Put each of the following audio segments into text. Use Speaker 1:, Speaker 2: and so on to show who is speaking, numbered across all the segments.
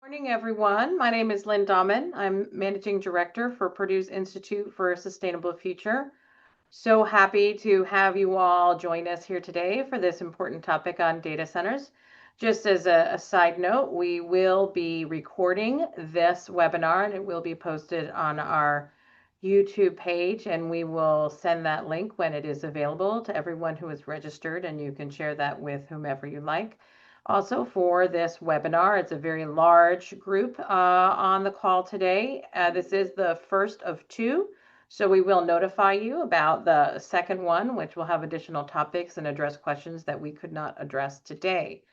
Speaker 1: Morning, everyone. My name is Lynn Dahman. I'm Managing Director for Purdue's Institute for a Sustainable Future. So happy to have you all join us here today for this important topic on data centers. Just as a side note, we will be recording this webinar and it will be posted on our YouTube page, and we will send that link when it is available to everyone who is registered, and you can share that with whomever you like. Also, for this webinar, it's a very large group on the call today. This is the first of two, so we will notify you about the second one, which will have additional topics and address questions that we could not address today.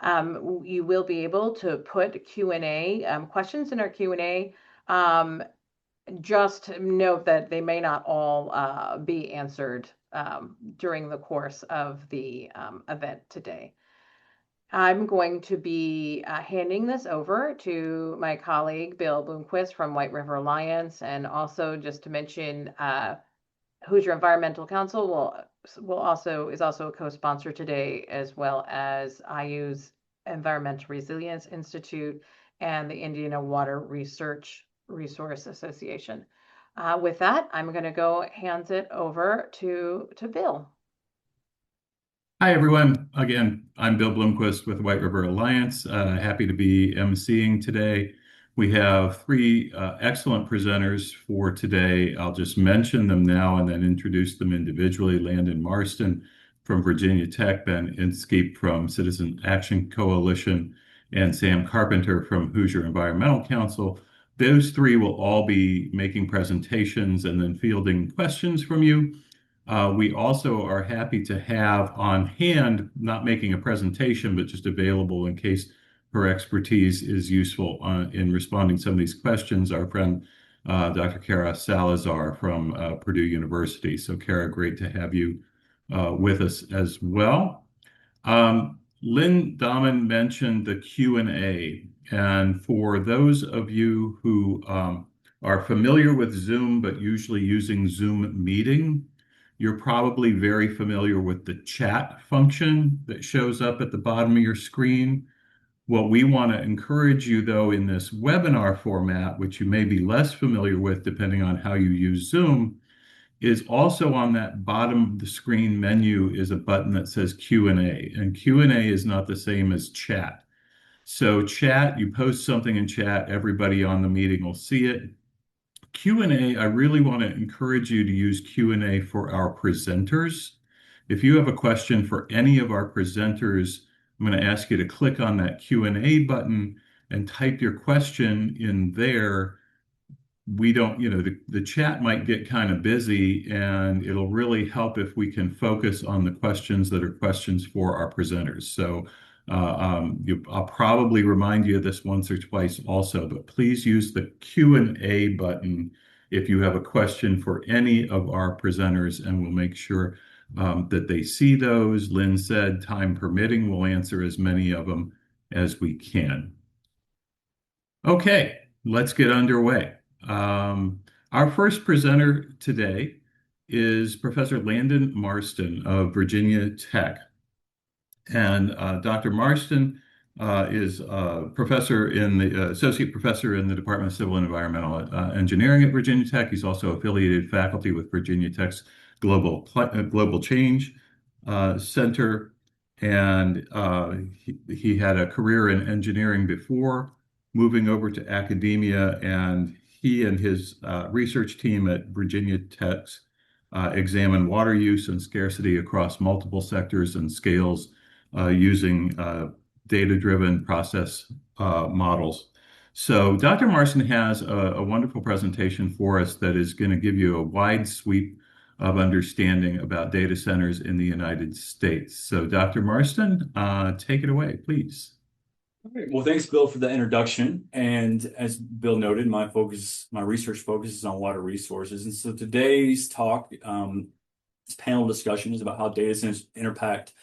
Speaker 1: You will be able to put Q&A questions in our Q&A. Just note that they may not all be answered during the course of the event today. I'm going to be handing this over to my colleague, Bill Bloomquist from White River Alliance. And also just to mention, Hoosier Environmental Council is also a co-sponsor today, as well as IU's Environmental Resilience Institute and the Indiana Water Resource Association. With that, I'm going to go hand it over to Bill.
Speaker 2: Hi, everyone. Again, I'm Bill Bloomquist with White River Alliance. Happy to be emceeing today. We have three excellent presenters for today. I'll just mention them now and then introduce them individually. Landon Marston from Virginia Tech, Ben Inskeep from Citizen Action Coalition, and Sam Carpenter from Hoosier Environmental Council. Those three will all be making presentations and then fielding questions from you. We also are happy to have on hand, not making a presentation, but just available in case her expertise is useful in responding to some of these questions, our friend Dr. Kara Salazar from Purdue University. So Kara, great to have you with us as well. Lynn Dahman mentioned the Q&A, and for those of you who are familiar with Zoom, but usually using Zoom Meeting, you're probably very familiar with the chat function that shows up at the bottom of your screen. What we want to encourage you, though, in this webinar format, which you may be less familiar with depending on how you use Zoom, is also on that bottom of the screen menu is a button that says Q&A, and Q&A is not the same as chat. So chat, you post something in chat, everybody on the meeting will see it. Q&A, I really want to encourage you to use Q&A for our presenters. If you have a question for any of our presenters, I'm going to ask you to click on that Q&A button and type your question in there. We don't, the chat might get kind of busy, and it'll really help if we can focus on the questions that are questions for our presenters. So I'll probably remind you of this once or twice also, but please use the Q&A button if you have a question for any of our presenters, and we'll make sure that they see those. Lynn said, time permitting, we'll answer as many of them as we can. Okay, let's get underway. Our first presenter today is Professor Landon Marston of Virginia Tech. And Dr. Marston is associate professor in the Department of Civil and Environmental Engineering at Virginia Tech. He's also affiliated faculty with Virginia Tech's Global Change Center. And he had a career in engineering before moving over to academia. And he and his research team at Virginia Tech examine water use and scarcity across multiple sectors and scales using data-driven process models. So Dr. Marston has a wonderful presentation for us that is going to give you a wide sweep of understanding about data centers in the United States. So Dr. Marston, take it away, please.
Speaker 3: All right. Well, thanks, Bill, for the introduction. And as Bill noted, my research focuses on water resources. And so today's talk, this panel discussion is about how data centers impact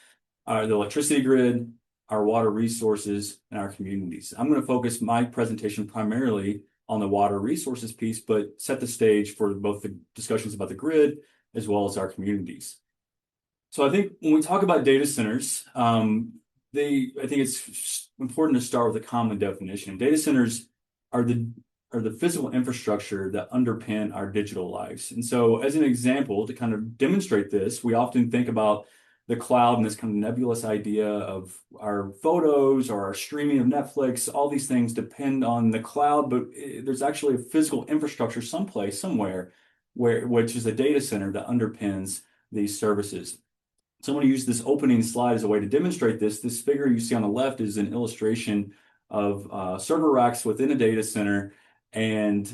Speaker 3: the electricity grid, our water resources, and our communities. I'm going to focus my presentation primarily on the water resources piece, but set the stage for both the discussions about the grid as well as our communities. So I think when we talk about data centers, I think it's important to start with a common definition. Data centers are the physical infrastructure that underpin our digital lives. And so, as an example, to kind of demonstrate this, we often think about the cloud and this kind of nebulous idea of our photos or our streaming of Netflix. All these things depend on the cloud, but there's actually a physical infrastructure someplace, somewhere, which is a data center that underpins these services. So I'm going to use this opening slide as a way to demonstrate this. This figure you see on the left is an illustration of server racks within a data center. And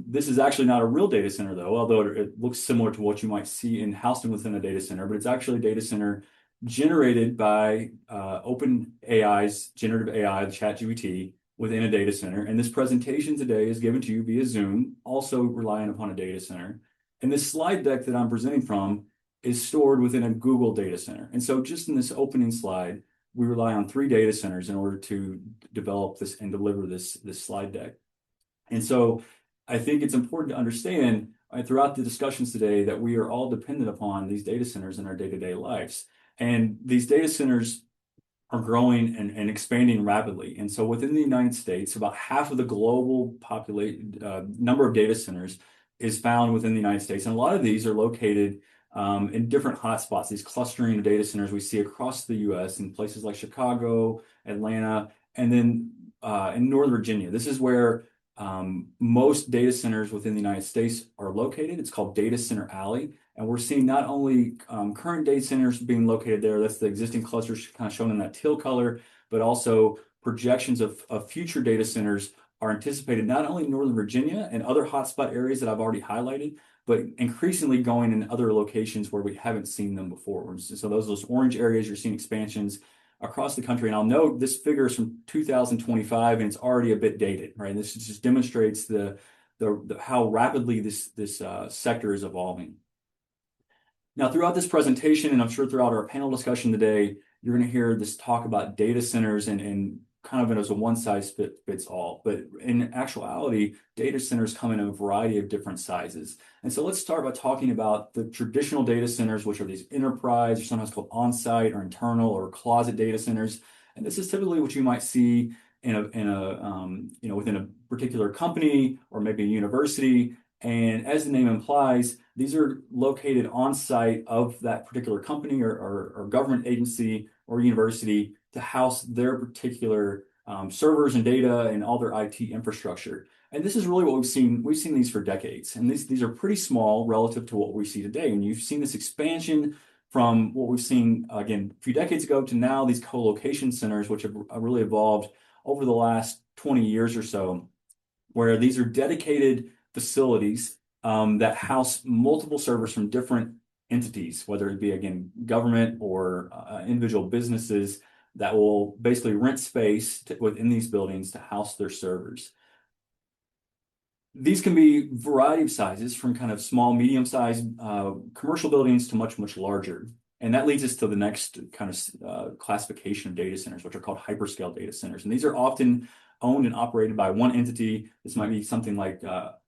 Speaker 3: this is actually not a real data center, though, although it looks similar to what you might see in Houston within a data center. But it's actually a data center generated by OpenAI's generative AI, the ChatGPT, within a data center. And this presentation today is given to you via Zoom, also relying upon a data center. And this slide deck that I'm presenting from is stored within a Google data center. And so just in this opening slide, we rely on 3 data centers in order to develop this and deliver this slide deck. And so I think it's important to understand throughout the discussions today that we are all dependent upon these data centers in our day-to-day lives. And these data centers are growing and expanding rapidly. And so within the United States, about half of the global population number of data centers is found within the United States. And a lot of these are located in different hotspots, these clustering of data centers we see across the US in places like Chicago, Atlanta, and then in Northern Virginia. This is where most data centers within the United States are located. It's called Data Center Alley. And we're seeing not only current data centers being located there, that's the existing clusters kind of shown in that teal color, but also projections of future data centers are anticipated not only in Northern Virginia and other hotspot areas that I've already highlighted, but increasingly going in other locations where we haven't seen them before. So those orange areas, you're seeing expansions across the country. And I'll note this figure is from 2025 and it's already a bit dated, right? And this just demonstrates the how rapidly this sector is evolving. Now, throughout this presentation, and I'm sure throughout our panel discussion today, you're going to hear this talk about data centers and kind of as a one-size-fits-all. But in actuality, data centers come in a variety of different sizes. And so let's start by talking about the traditional data centers, which are these enterprise, or sometimes called on-site or internal or closet data centers. And this is typically what you might see within a particular company or maybe a university. And as the name implies, these are located on site of that particular company or government agency or university to house their particular servers and data and all their IT infrastructure. And this is really what we've seen. We've seen these for decades, and these are pretty small relative to what we see today. And you've seen this expansion from what we've seen, again, a few decades ago to now, these co-location centers, which have really evolved over the last 20 years or so, where these are dedicated facilities that house multiple servers from different entities, whether it be, again, government or individual businesses that will basically rent space within these buildings to house their servers. These can be a variety of sizes from kind of small, medium-sized commercial buildings to much, much larger. And that leads us to the next kind of classification of data centers, which are called hyperscale data centers. And these are often owned and operated by one entity. This might be something like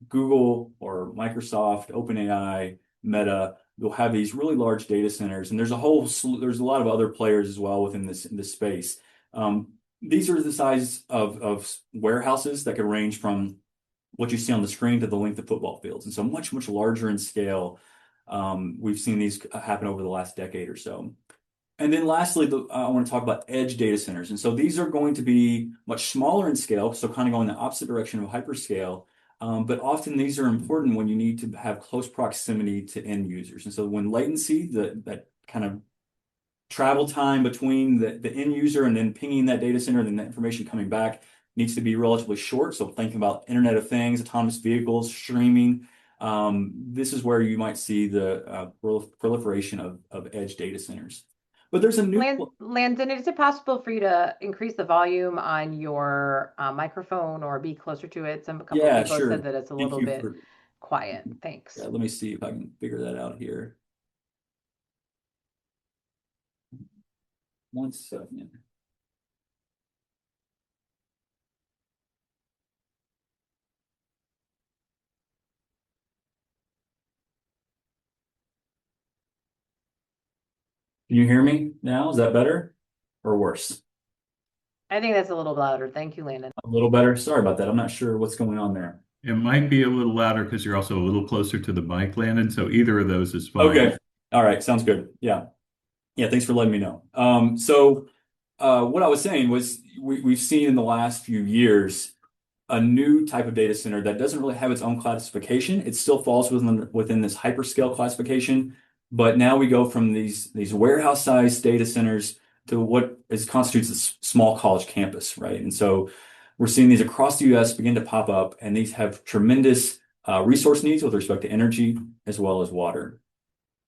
Speaker 3: Google or Microsoft, OpenAI, Meta. They'll have these really large data centers, and there's a lot of other players as well within this space. These are the size of warehouses that could range from what you see on the screen to the length of football fields, and so much, much larger in scale. We've seen these happen over the last decade or so. And then lastly, I want to talk about edge data centers. And so these are going to be much smaller in scale, so kind of going the opposite direction of hyperscale. But often these are important when you need to have close proximity to end users. And so when latency, that kind of travel time between the end user and then pinging that data center and then the information coming back needs to be relatively short. So thinking about Internet of Things, autonomous vehicles, streaming, this is where you might see the proliferation of edge data centers. But there's a new
Speaker 1: Landon, is it possible for you to increase the volume on your microphone or be closer to it? A couple of people have said that it's a little bit quiet. Thanks.
Speaker 3: Yeah, let me see if I can figure that out here. 1 second. Can you hear me now? Is that better or worse?
Speaker 1: I think that's a little louder. Thank you, Landon.
Speaker 3: A little better. Sorry about that. I'm not sure what's going on there.
Speaker 2: It might be a little louder because you're also a little closer to the mic, Landon. So either of those is fine.
Speaker 3: Okay. All right. Sounds good. Yeah. Yeah. Thanks for letting me know. What I was saying was we've seen in the last few years a new type of data center that doesn't really have its own classification. It still falls within this hyperscale classification, but now we go from these warehouse-sized data centers to what constitutes a small college campus, right? And so we're seeing these across the U.S. begin to pop up, and these have tremendous resource needs with respect to energy as well as water.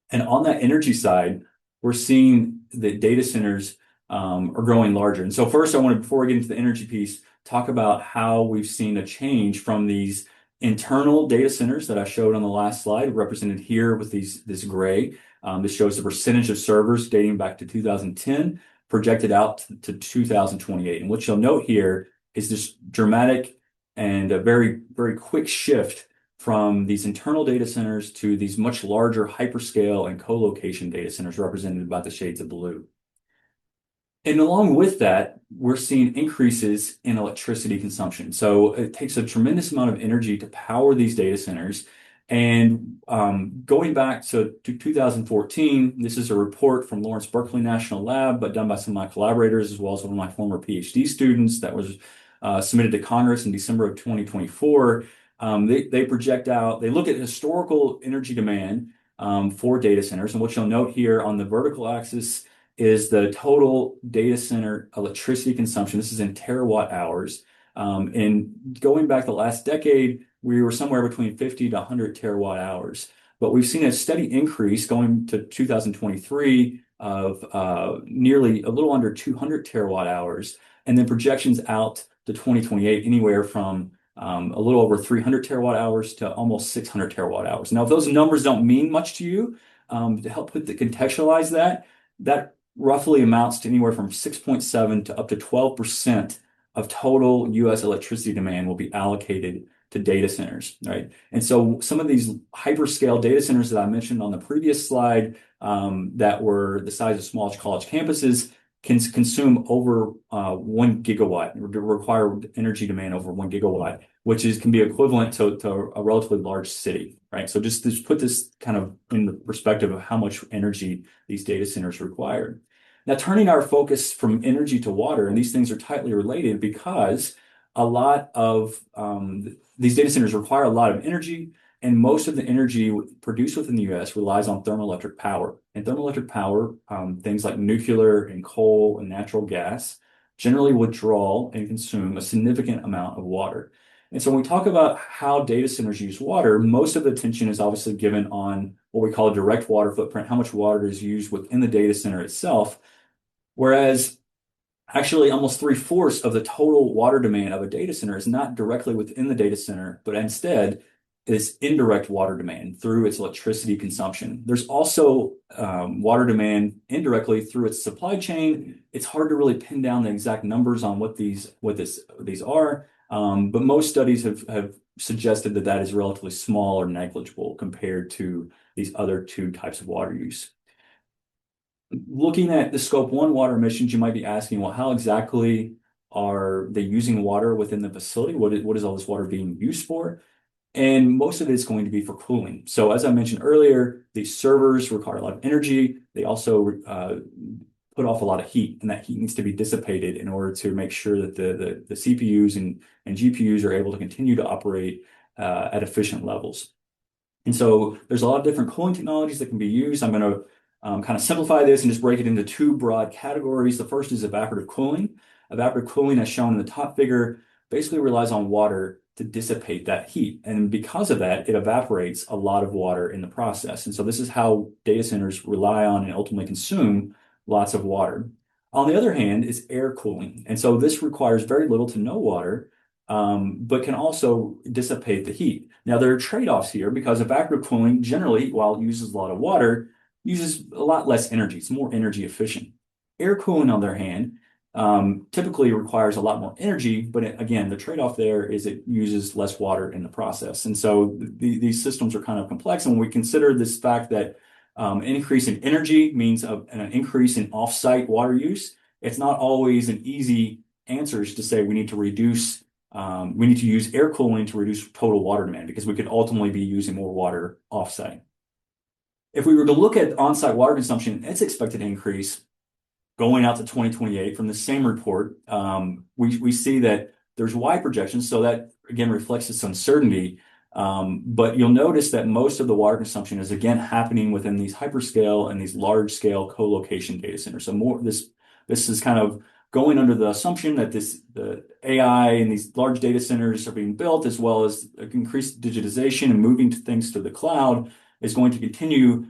Speaker 3: And on that energy side, we're seeing that data centers are growing larger. And so first, before we get into the energy piece, talk about how we've seen a change from these internal data centers that I showed on the last slide, represented here with this gray. This shows the percentage of servers dating back to 2010, projected out to 2028. And what you'll note here is this dramatic and a very, very quick shift from these internal data centers to these much larger hyperscale and co-location data centers represented by the shades of blue. And along with that, we're seeing increases in electricity consumption. So it takes a tremendous amount of energy to power these data centers. And going back to 2014, this is a report from Lawrence Berkeley National Lab, but done by some of my collaborators as well as one of my former PhD students that was submitted to Congress in December of 2024. They project out, they look at historical energy demand for data centers. And what you'll note here on the vertical axis is the total data center electricity consumption. This is in terawatt hours. And going back the last decade, we were somewhere between 50 to 100 terawatt hours. But we've seen a steady increase going to 2023 of nearly a little under 200 terawatt hours. And then projections out to 2028, anywhere from a little over 300 terawatt hours to almost 600 terawatt hours. Now, if those numbers don't mean much to you, to help contextualize that roughly amounts to anywhere from 6.7 to up to 12% of total U.S. electricity demand will be allocated to data centers, right? And so some of these hyperscale data centers that I mentioned on the previous slide that were the size of small college campuses can consume over 1 gigawatt, require energy demand over 1 gigawatt, which can be equivalent to a relatively large city, right? So just put this kind of in the perspective of how much energy these data centers require. Now, turning our focus from energy to water, and these things are tightly related because a lot of these data centers require a lot of energy, and most of the energy produced within the U.S. relies on thermoelectric power. And thermoelectric power, things like nuclear and coal and natural gas, generally withdraw and consume a significant amount of water. And so when we talk about how data centers use water, most of the attention is obviously given on what we call a direct water footprint, how much water is used within the data center itself, whereas actually almost 3/4 of the total water demand of a data center is not directly within the data center, but instead is indirect water demand through its electricity consumption. There's also water demand indirectly through its supply chain. It's hard to really pin down the exact numbers on what these are, but most studies have suggested that is relatively small or negligible compared to these other two types of water use. Looking at the Scope 1 water emissions, you might be asking, well, how exactly are they using water within the facility? What is all this water being used for? And most of it is going to be for cooling. So as I mentioned earlier, these servers require a lot of energy. They also put off a lot of heat, and that heat needs to be dissipated in order to make sure that the CPUs and GPUs are able to continue to operate at efficient levels. And so there's a lot of different cooling technologies that can be used. I'm going to kind of simplify this and just break it into two broad categories. The first is evaporative cooling. Evaporative cooling, as shown in the top figure, basically relies on water to dissipate that heat. And because of that, it evaporates a lot of water in the process. And so this is how data centers rely on and ultimately consume lots of water. On the other hand, is air cooling. And so this requires very little to no water, but can also dissipate the heat. Now, there are trade-offs here because evaporative cooling generally, while it uses a lot of water, uses a lot less energy. It's more energy efficient. Air cooling, on the other hand, typically requires a lot more energy, but again, the trade-off there is it uses less water in the process. And so these systems are kind of complex. And when we consider this fact that an increase in energy means an increase in off-site water use, it's not always an easy answers to say we need to reduce, we need to use air cooling to reduce total water demand because we could ultimately be using more water offsite. If we were to look at on-site water consumption, it's expected to increase going out to 2028 from the same report. We see that there's wide projections, so that again reflects this uncertainty. But you'll notice that most of the water consumption is again happening within these hyperscale and these large-scale co-location data centers. So more this is kind of going under the assumption that the AI and these large data centers are being built, as well as increased digitization and moving things to the cloud, is going to continue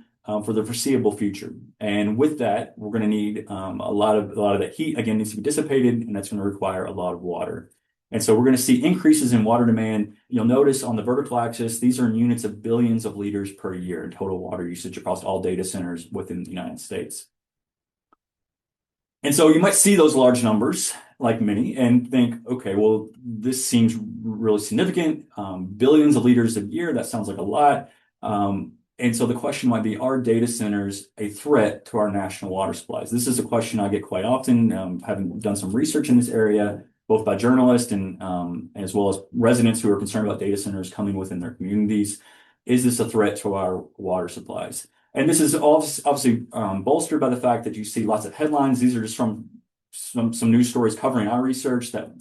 Speaker 3: for the foreseeable future. And with that, we're going to need a lot of that heat again needs to be dissipated, and that's going to require a lot of water. And so we're going to see increases in water demand. You'll notice on the vertical axis, these are in units of billions of liters per year in total water usage across all data centers within the United States. And so you might see those large numbers, like many, and think, okay, well, this seems really significant. Billions of liters a year, that sounds like a lot. And so the question might be, are data centers a threat to our national water supplies? This is a question I get quite often, having done some research in this area, both by journalists and as well as residents who are concerned about data centers coming within their communities. Is this a threat to our water supplies? And this is obviously bolstered by the fact that you see lots of headlines. These are just from some news stories covering our research that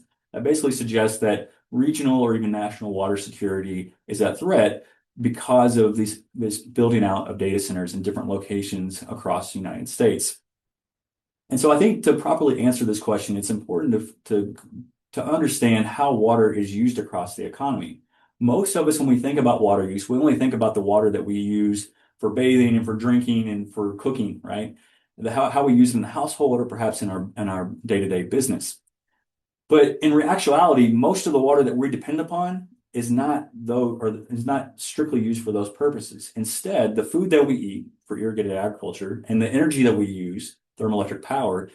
Speaker 3: basically suggest that regional or even national water security is at threat because of this building out of data centers in different locations across the United States. And so I think to properly answer this question, it's important to understand how water is used across the economy. Most of us, when we think about water use, we only think about the water that we use for bathing and for drinking and for cooking, right? How we use it in the household or perhaps in our day-to-day business. But in actuality, most of the water that we depend upon is not strictly used for those purposes. Instead, the food that we eat for irrigated agriculture and the energy that we use, thermoelectric power,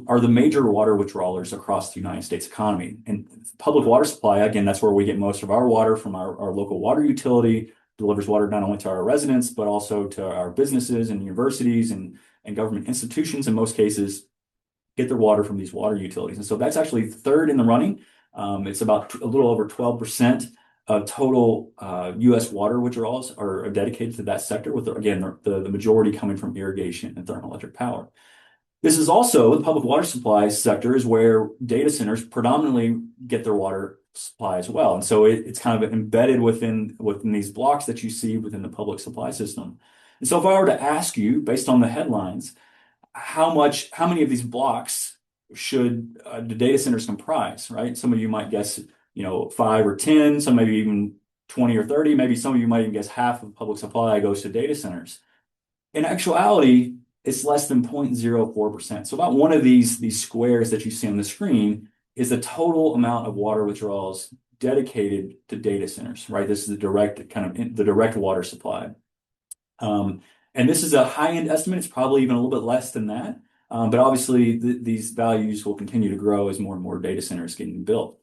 Speaker 3: are the major water withdrawers across the United States economy. And public water supply, again, that's where we get most of our water from our local water utility, delivers water not only to our residents, but also to our businesses and universities and government institutions in most cases get their water from these water utilities. And so that's actually third in the running. It's about a little over 12% of total U.S. water withdrawals are dedicated to that sector, with, again, the majority coming from irrigation and thermoelectric power. This is also the public water supply sector is where data centers predominantly get their water supply as well. And so it's kind of embedded within these blocks that you see within the public supply system. And so if I were to ask you, based on the headlines, how many of these blocks should the data centers comprise, right? Some of you might guess, 5 or 10, some maybe even 20 or 30, maybe some of you might even guess half of public supply goes to data centers. In actuality, it's less than 0.04%. So about one of these squares that you see on the screen is the total amount of water withdrawals dedicated to data centers, right? This is the direct water supply. And this is a high-end estimate. It's probably even a little bit less than that. But obviously, these values will continue to grow as more and more data centers getting built.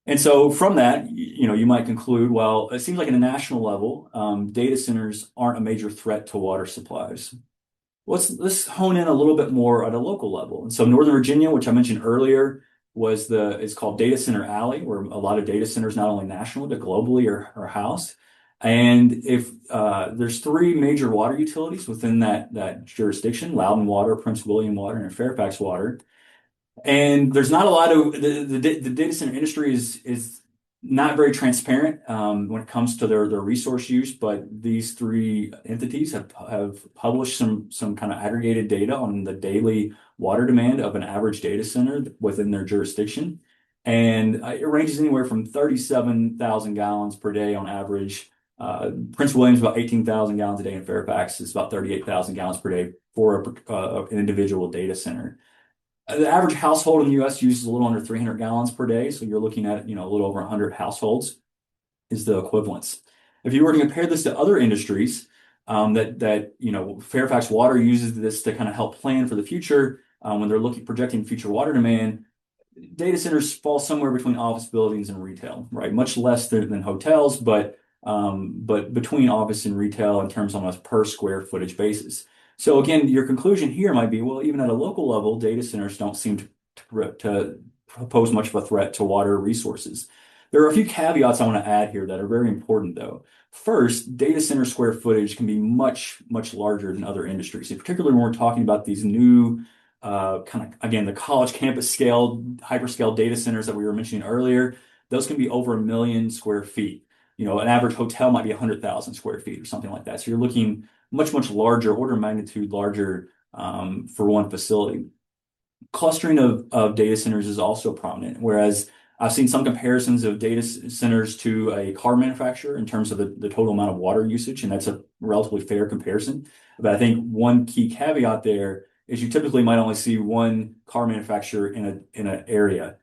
Speaker 3: And so from that, you might conclude, well, it seems like at a national level, data centers aren't a major threat to water supplies. Let's hone in a little bit more at a local level. And so Northern Virginia, which I mentioned earlier, it's called Data Center Alley, where a lot of data centers, not only nationally, but globally are housed. And if there's 3 major water utilities within that jurisdiction, Loudoun Water, Prince William Water, and Fairfax Water. And there's not a lot of the data center industry is not very transparent when it comes to their resource use, but these 3 entities have published some kind of aggregated data on the daily water demand of an average data center within their jurisdiction. And it ranges anywhere from 37,000 gallons per day on average. Prince William's about 18,000 gallons a day, and Fairfax is about 38,000 gallons per day for an individual data center. The average household in the U.S. uses a little under 300 gallons per day, so you're looking at a little over 100 households is the equivalence. If you were to compare this to other industries, Fairfax Water uses this to kind of help plan for the future when they're projecting future water demand. Data centers fall somewhere between office buildings and retail, right? Much less than hotels, but between office and retail in terms on a per square footage basis. So again, your conclusion here might be, well, even at a local level, data centers don't seem to pose much of a threat to water resources. There are a few caveats I want to add here that are very important, though. First, data center square footage can be much, much larger than other industries, and particularly when we're talking about these new again, the college campus scale, hyperscale data centers that we were mentioning earlier. Those can be over 1 million square feet. An average hotel might be 100,000 square feet or something like that. So you're looking much, much larger, order of magnitude larger for one facility. Clustering of data centers is also prominent, whereas I've seen some comparisons of data centers to a car manufacturer in terms of the total amount of water usage, and that's a relatively fair comparison. But I think one key caveat there is you typically might only see one car manufacturer in an area.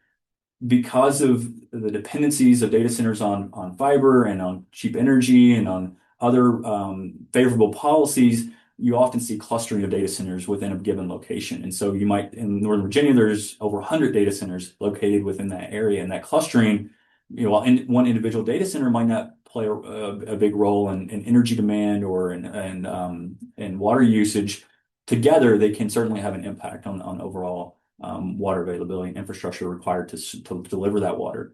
Speaker 3: Because of the dependencies of data centers on fiber and on cheap energy and on other favorable policies, you often see clustering of data centers within a given location. And so you might, in Northern Virginia, there's over 100 data centers located within that area. And that clustering, while one individual data center might not play a big role in energy demand or in water usage, together they can certainly have an impact on overall water availability and infrastructure required to deliver that water.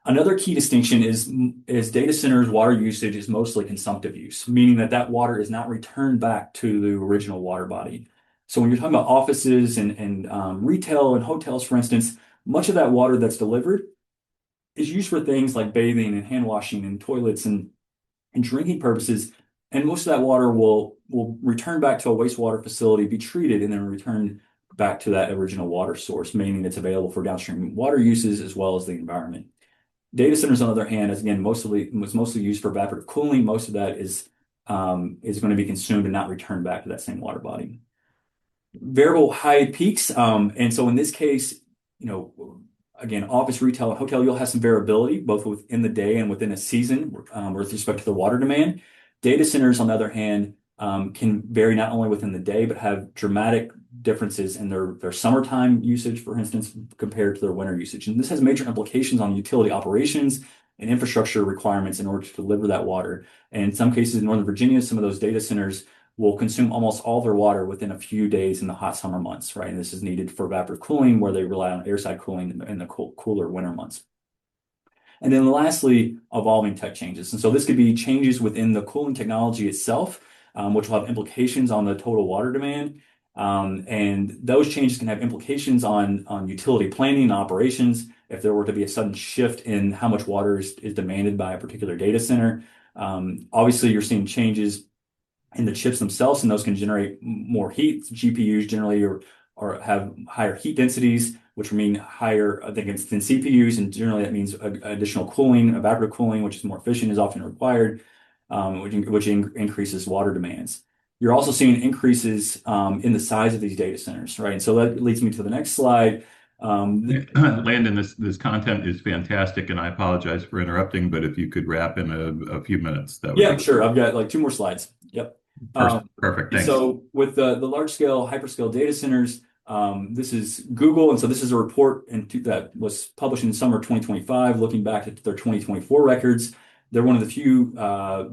Speaker 3: Another key distinction is data centers' water usage is mostly consumptive use, meaning that water is not returned back to the original water body. So when you're talking about offices and retail and hotels, for instance, much of that water that's delivered is used for things like bathing and hand washing and toilets and drinking purposes. And most of that water will return back to a wastewater facility, be treated, and then return back to that original water source, meaning it's available for downstream water uses as well as the environment. Data centers, on the other hand, is again mostly used for evaporative cooling. Most of that is going to be consumed and not returned back to that same water body. Variable high peaks, and so in this case, again, office, retail, and hotel, you'll have some variability both within the day and within a season with respect to the water demand. Data centers, on the other hand, can vary not only within the day, but have dramatic differences in their summertime usage, for instance, compared to their winter usage. And this has major implications on utility operations and infrastructure requirements in order to deliver that water. And in some cases in Northern Virginia, some of those data centers will consume almost all their water within a few days in the hot summer months, right? And this is needed for evaporative cooling, where they rely on airside cooling in the cooler winter months. And then lastly, evolving tech changes. And so this could be changes within the cooling technology itself, which will have implications on the total water demand. And those changes can have implications on utility planning and operations if there were to be a sudden shift in how much water is demanded by a particular data center. Obviously, you're seeing changes in the chips themselves, and those can generate more heat. GPUs generally or have higher heat densities, which mean higher, I think, than CPUs, and generally that means additional cooling, evaporative cooling, which is more efficient, is often required, which increases water demands. You're also seeing increases in the size of these data centers, right? And so that leads me to the next slide.
Speaker 2: Landon, this content is fantastic, and I apologize for interrupting, but if you could wrap in a few minutes, that would
Speaker 3: Yeah,
Speaker 2: be
Speaker 3: sure. I've got like 2 more slides. Yep.
Speaker 2: Perfect. Thanks.
Speaker 3: So with the large scale hyperscale data centers, this is Google, and so this is a report that was published in summer 2025, looking back at their 2024 records. They're one of the few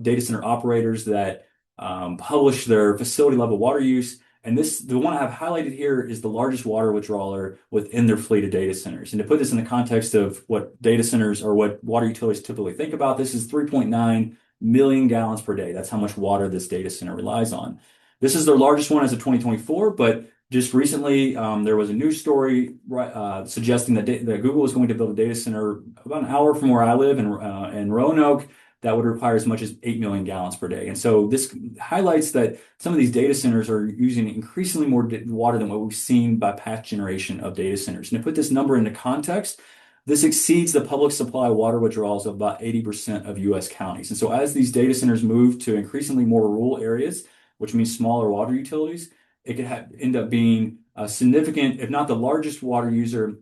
Speaker 3: data center operators that publish their facility level water use. And the one I have highlighted here is the largest water withdrawer within their fleet of data centers. And to put this in the context of what data centers or what water utilities typically think about, this is 3.9 million gallons per day. That's how much water this data center relies on. This is their largest one as of 2024, but just recently there was a news story suggesting that Google was going to build a data center about an hour from where I live in Roanoke that would require as much as 8 million gallons per day. And so this highlights that some of these data centers are using increasingly more water than what we've seen by past generation of data centers. And to put this number into context, this exceeds the public supply water withdrawals of about 80% of U.S. counties. And so as these data centers move to increasingly more rural areas, which means smaller water utilities, it could end up being a significant, if not the largest water user,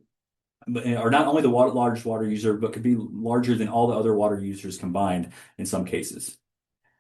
Speaker 3: or not only the largest water user, but could be larger than all the other water users combined in some cases.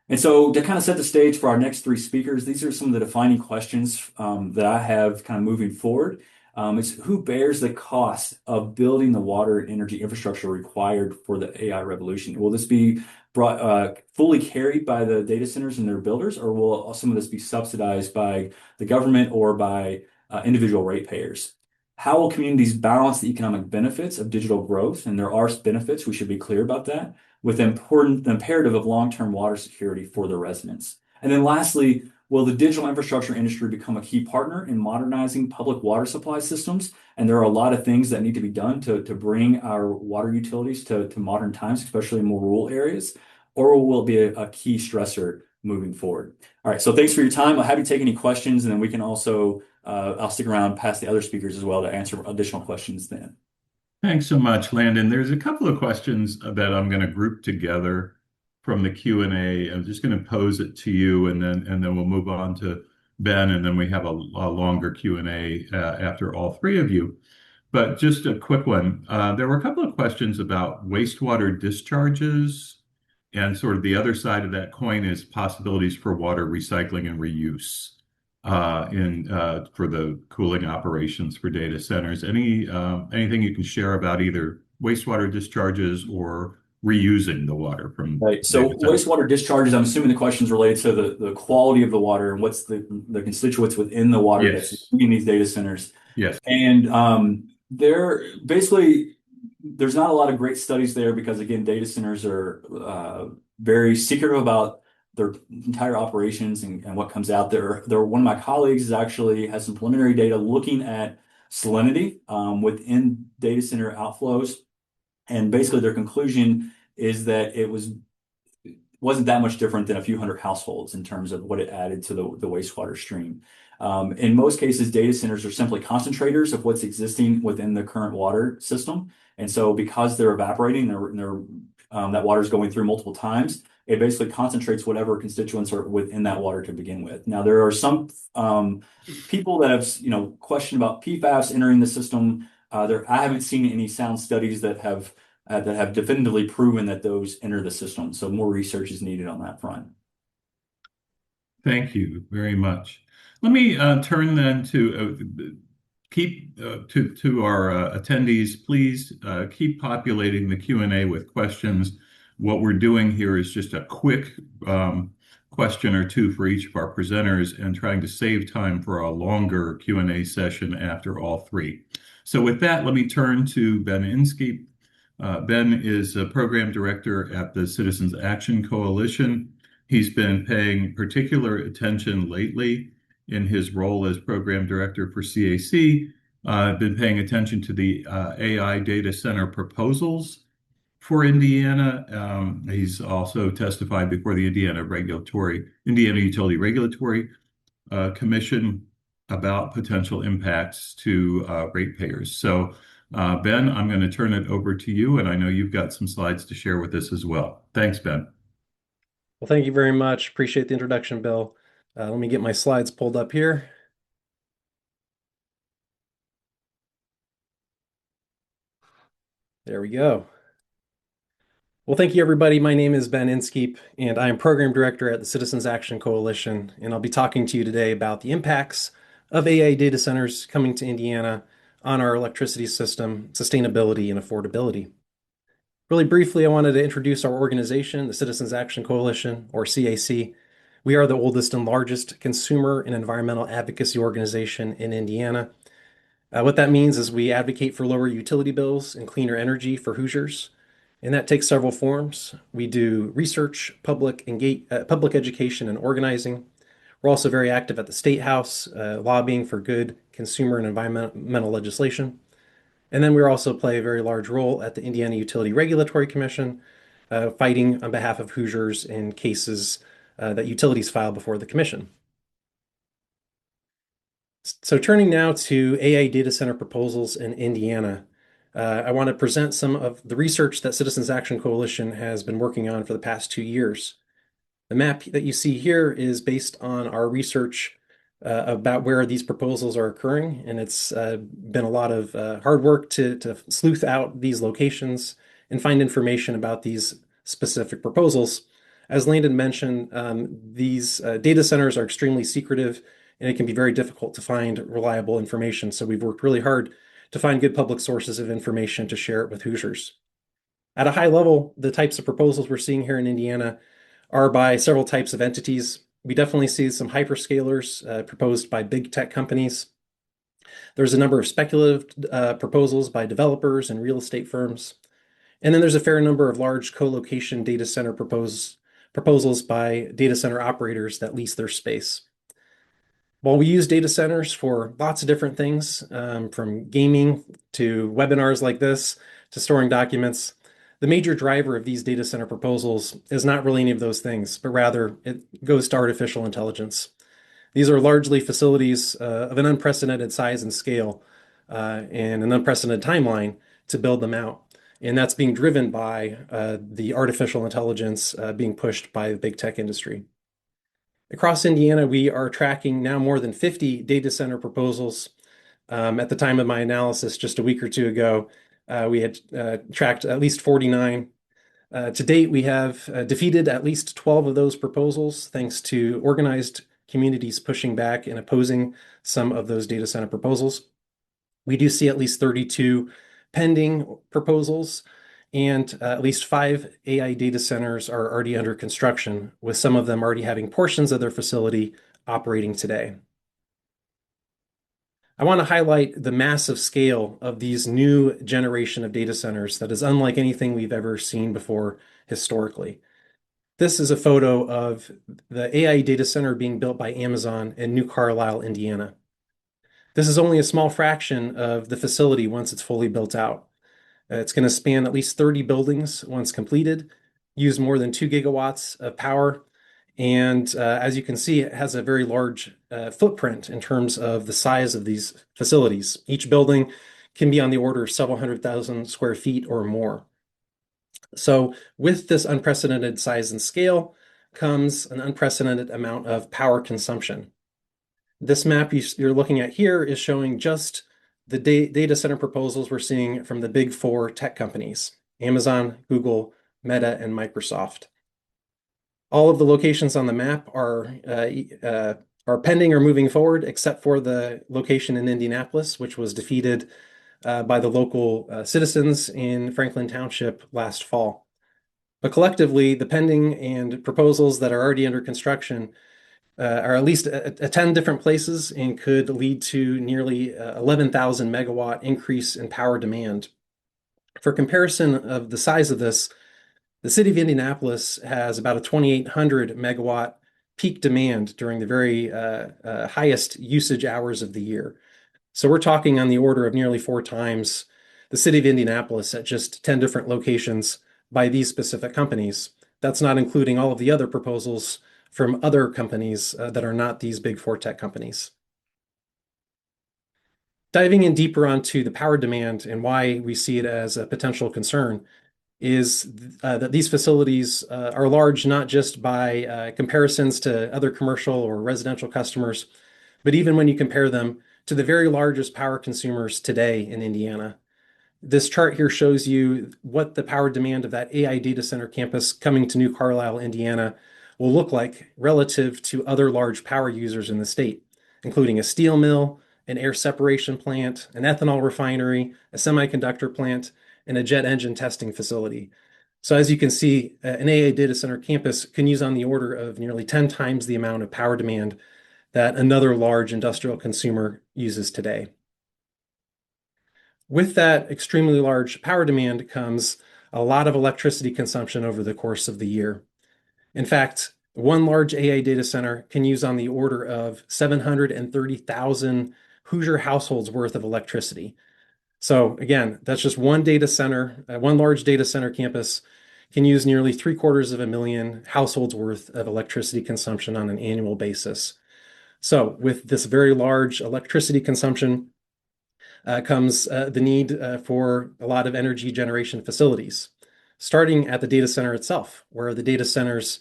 Speaker 3: And so to kind of set the stage for our next 3 speakers, these are some of the defining questions that I have kind of moving forward. It's who bears the cost of building the water and energy infrastructure required for the AI revolution? Will this be fully carried by the data centers and their builders, or will some of this be subsidized by the government or by individual ratepayers? How will communities balance the economic benefits of digital growth? And there are benefits, we should be clear about that, with the imperative of long-term water security for the residents. And then lastly, will the digital infrastructure industry become a key partner in modernizing public water supply systems? And there are a lot of things that need to be done to bring our water utilities to modern times, especially in more rural areas, or will it be a key stressor moving forward? All right, so thanks for your time. I'm happy to take any questions, and then we can also, I'll stick around past the other speakers as well to answer additional questions then.
Speaker 2: Thanks so much, Landon. There's a couple of questions that I'm going to group together from the Q&A. I'm just going to pose it to you, and then we'll move on to Ben, and then we have a longer Q&A after all three of you. But just a quick one. There were a couple of questions about wastewater discharges, and sort of the other side of that coin is possibilities for water recycling and reuse for the cooling operations for data centers. Anything you can share about either wastewater discharges or reusing the water from
Speaker 3: Right. So wastewater discharges, I'm assuming the question is related to the quality of the water and what's the constituents within the water that's in these data centers.
Speaker 2: Yes.
Speaker 3: And there's not a lot of great studies there because, again, data centers are very secretive about their entire operations and what comes out there. One of my colleagues actually has some preliminary data looking at salinity within data center outflows. And basically their conclusion is that it wasn't that much different than a few hundred households in terms of what it added to the wastewater stream. In most cases, data centers are simply concentrators of what's existing within the current water system. And so because they're evaporating, that water is going through multiple times, it basically concentrates whatever constituents are within that water to begin with. Now, there are some people that have questioned about PFAS entering the system. I haven't seen any sound studies that have definitively proven that those enter the system. So more research is needed on that front.
Speaker 2: Thank you very much. Let me turn then to our attendees. Please keep populating the Q&A with questions. What we're doing here is just a quick question or two for each of our presenters and trying to save time for a longer Q&A session after all three. So with that, let me turn to Ben Inskeep. Ben is a program director at the Citizens Action Coalition. He's been paying particular attention lately in his role as program director for CAC. Been paying attention to the AI data center proposals for Indiana. He's also testified before the Indiana Utility Regulatory Commission about potential impacts to ratepayers. So Ben, I'm going to turn it over to you, and I know you've got some slides to share with us as well. Thanks, Ben.
Speaker 4: Well, thank you very much. Appreciate the introduction, Bill. Let me get my slides pulled up here. There we go. Well, thank you, everybody. My name is Ben Inskeep, and I am Program Director at the Citizens Action Coalition, and I'll be talking to you today about the impacts of AI data centers coming to Indiana on our electricity system, sustainability, and affordability. Really briefly, I wanted to introduce our organization, the Citizens Action Coalition, or CAC. We are the oldest and largest consumer and environmental advocacy organization in Indiana. What that means is we advocate for lower utility bills and cleaner energy for Hoosiers. And that takes several forms. We do research, public education, and organizing. We're also very active at the State House, lobbying for good consumer and environmental legislation. And then we also play a very large role at the Indiana Utility Regulatory Commission, fighting on behalf of Hoosiers in cases that utilities file before the commission. So turning now to AI data center proposals in Indiana. I want to present some of the research that Citizens Action Coalition has been working on for the past 2 years. The map that you see here is based on our research about where these proposals are occurring, and it's been a lot of hard work to sleuth out these locations and find information about these specific proposals. As Landon mentioned, these data centers are extremely secretive, and it can be very difficult to find reliable information. So we've worked really hard to find good public sources of information to share it with Hoosiers. At a high level, the types of proposals we're seeing here in Indiana are by several types of entities. We definitely see some hyperscalers proposed by big tech companies. There's a number of speculative proposals by developers and real estate firms. And then there's a fair number of large co-location data center proposals by data center operators that lease their space. While we use data centers for lots of different things, from gaming to webinars like this to storing documents, the major driver of these data center proposals is not really any of those things, but rather it goes to artificial intelligence. These are largely facilities of an unprecedented size and scale and an unprecedented timeline to build them out. And that's being driven by the artificial intelligence being pushed by the big tech industry. Across Indiana, we are tracking now more than 50 data center proposals. At the time of my analysis just a week or two ago, we had tracked at least 49. To date, we have defeated at least 12 of those proposals, thanks to organized communities pushing back and opposing some of those data center proposals. We do see at least 32 pending proposals, and at least 5 AI data centers are already under construction, with some of them already having portions of their facility operating today. I want to highlight the massive scale of these new generation of data centers that is unlike anything we've ever seen before historically. This is a photo of the AI data center being built by Amazon in New Carlisle, Indiana. This is only a small fraction of the facility once it's fully built out. It's going to span at least 30 buildings once completed, use more than 2 gigawatts of power, and as you can see, it has a very large footprint in terms of the size of these facilities. Each building can be on the order of several 100,000 square feet or more. So with this unprecedented size and scale comes an unprecedented amount of power consumption. This map you're looking at here is showing just the data center proposals we're seeing from the big 4 tech companies, Amazon, Google, Meta, and Microsoft. All of the locations on the map are pending or moving forward, except for the location in Indianapolis, which was defeated by the local citizens in Franklin Township last fall. But collectively, the pending and proposals that are already under construction are at least at 10 different places and could lead to nearly 11,000 megawatt increase in power demand. For comparison of the size of this, the city of Indianapolis has about a 2,800 megawatt peak demand during the very highest usage hours of the year. So we're talking on the order of nearly 4 times the city of Indianapolis at just 10 different locations by these specific companies. That's not including all of the other proposals from other companies that are not these big 4 tech companies. Diving in deeper onto the power demand and why we see it as a potential concern is that these facilities are large not just by comparisons to other commercial or residential customers, but even when you compare them to the very largest power consumers today in Indiana. This chart here shows you what the power demand of that AI data center campus coming to New Carlisle, Indiana, will look like relative to other large power users in the state, including a steel mill, an air separation plant, an ethanol refinery, a semiconductor plant, and a jet engine testing facility. So as you can see, an AI data center campus can use on the order of nearly 10 times the amount of power demand that another large industrial consumer uses today. With that extremely large power demand comes a lot of electricity consumption over the course of the year. In fact, one large AI data center can use on the order of 730,000 Hoosier households worth of electricity. So again, that's just one data center, one large data center campus can use nearly 750,000 households worth of electricity consumption on an annual basis. So with this very large electricity consumption comes the need for a lot of energy generation facilities, starting at the data center itself, where the data centers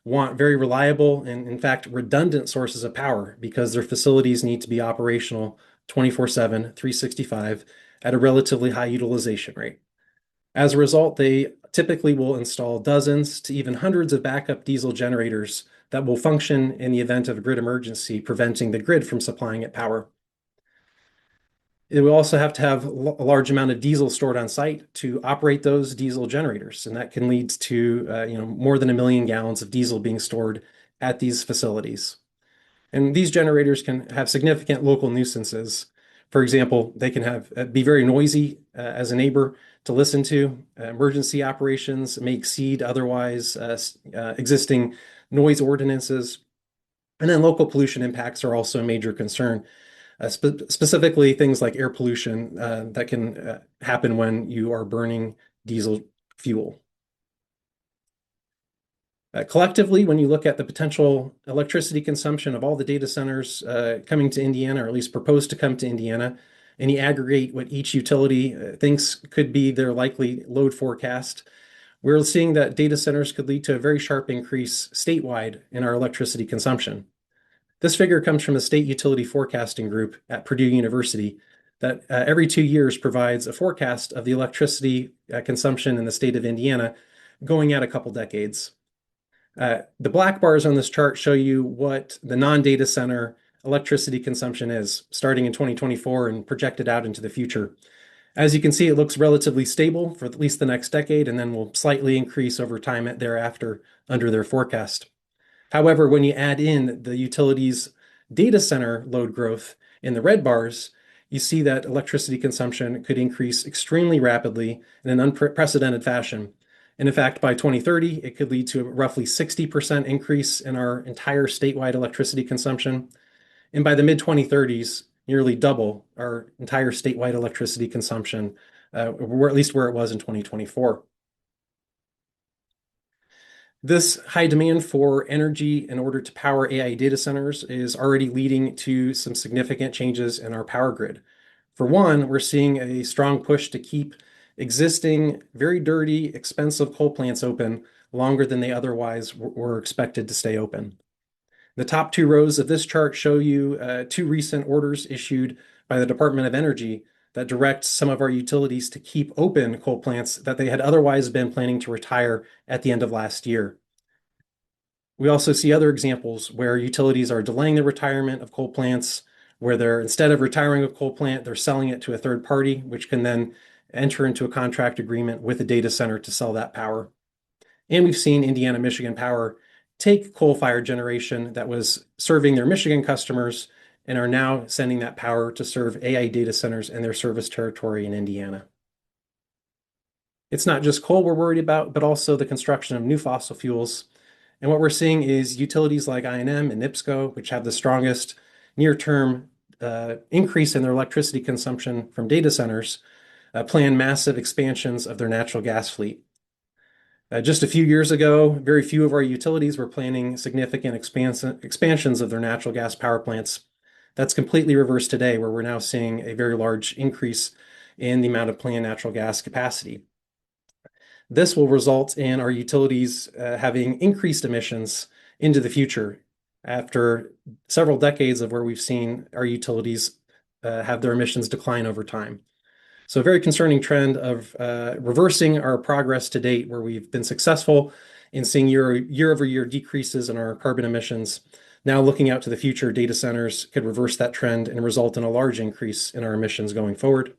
Speaker 4: want very reliable and, in fact, redundant sources of power because their facilities need to be operational 24/7, 365 at a relatively high utilization rate. As a result, they typically will install dozens to even hundreds of backup diesel generators that will function in the event of a grid emergency, preventing the grid from supplying it power. It will also have to have a large amount of diesel stored on site to operate those diesel generators, and that can lead to more than 1 million gallons of diesel being stored at these facilities. And these generators can have significant local nuisances, For example, they can be very noisy as a neighbor to listen to. Emergency operations may exceed otherwise existing noise ordinances. And then local pollution impacts are also a major concern, specifically things like air pollution that can happen when you are burning diesel fuel. Collectively, when you look at the potential electricity consumption of all the data centers coming to Indiana, or at least proposed to come to Indiana, and you aggregate what each utility thinks could be their likely load forecast, we're seeing that data centers could lead to a very sharp increase statewide in our electricity consumption. This figure comes from the State Utility Forecasting Group at Purdue University that every 2 years provides a forecast of the electricity consumption in the state of Indiana going out a couple decades. The black bars on this chart show you what the non-data center electricity consumption is starting in 2024 and projected out into the future. As you can see, it looks relatively stable for at least the next decade and then will slightly increase over time thereafter under their forecast. However, when you add in the utilities data center load growth in the red bars, you see that electricity consumption could increase extremely rapidly in an unprecedented fashion. And in fact, by 2030, it could lead to a roughly 60% increase in our entire statewide electricity consumption. And by the mid-2030s, nearly double our entire statewide electricity consumption, or at least where it was in 2024. This high demand for energy in order to power AI data centers is already leading to some significant changes in our power grid. For one, we're seeing a strong push to keep existing, very dirty, expensive coal plants open longer than they otherwise were expected to stay open. The top 2 rows of this chart show you 2 recent orders issued by the Department of Energy that direct some of our utilities to keep open coal plants that they had otherwise been planning to retire at the end of last year. We also see other examples where utilities are delaying the retirement of coal plants, where they're, instead of retiring a coal plant, they're selling it to a third party, which can then enter into a contract agreement with a data center to sell that power. And we've seen Indiana Michigan Power take coal-fired generation that was serving their Michigan customers and are now sending that power to serve AI data centers in their service territory in Indiana. It's not just coal we're worried about, but also the construction of new fossil fuels. And what we're seeing is utilities like I&M and NIPSCO, which have the strongest near-term increase in their electricity consumption from data centers, plan massive expansions of their natural gas fleet. Just a few years ago, very few of our utilities were planning significant expansions of their natural gas power plants. That's completely reversed today, where we're now seeing a very large increase in the amount of planned natural gas capacity. This will result in our utilities having increased emissions into the future after several decades of where we've seen our utilities have their emissions decline over time. So a very concerning trend of reversing our progress to date, where we've been successful in seeing year-over-year decreases in our carbon emissions. Now looking out to the future, data centers could reverse that trend and result in a large increase in our emissions going forward.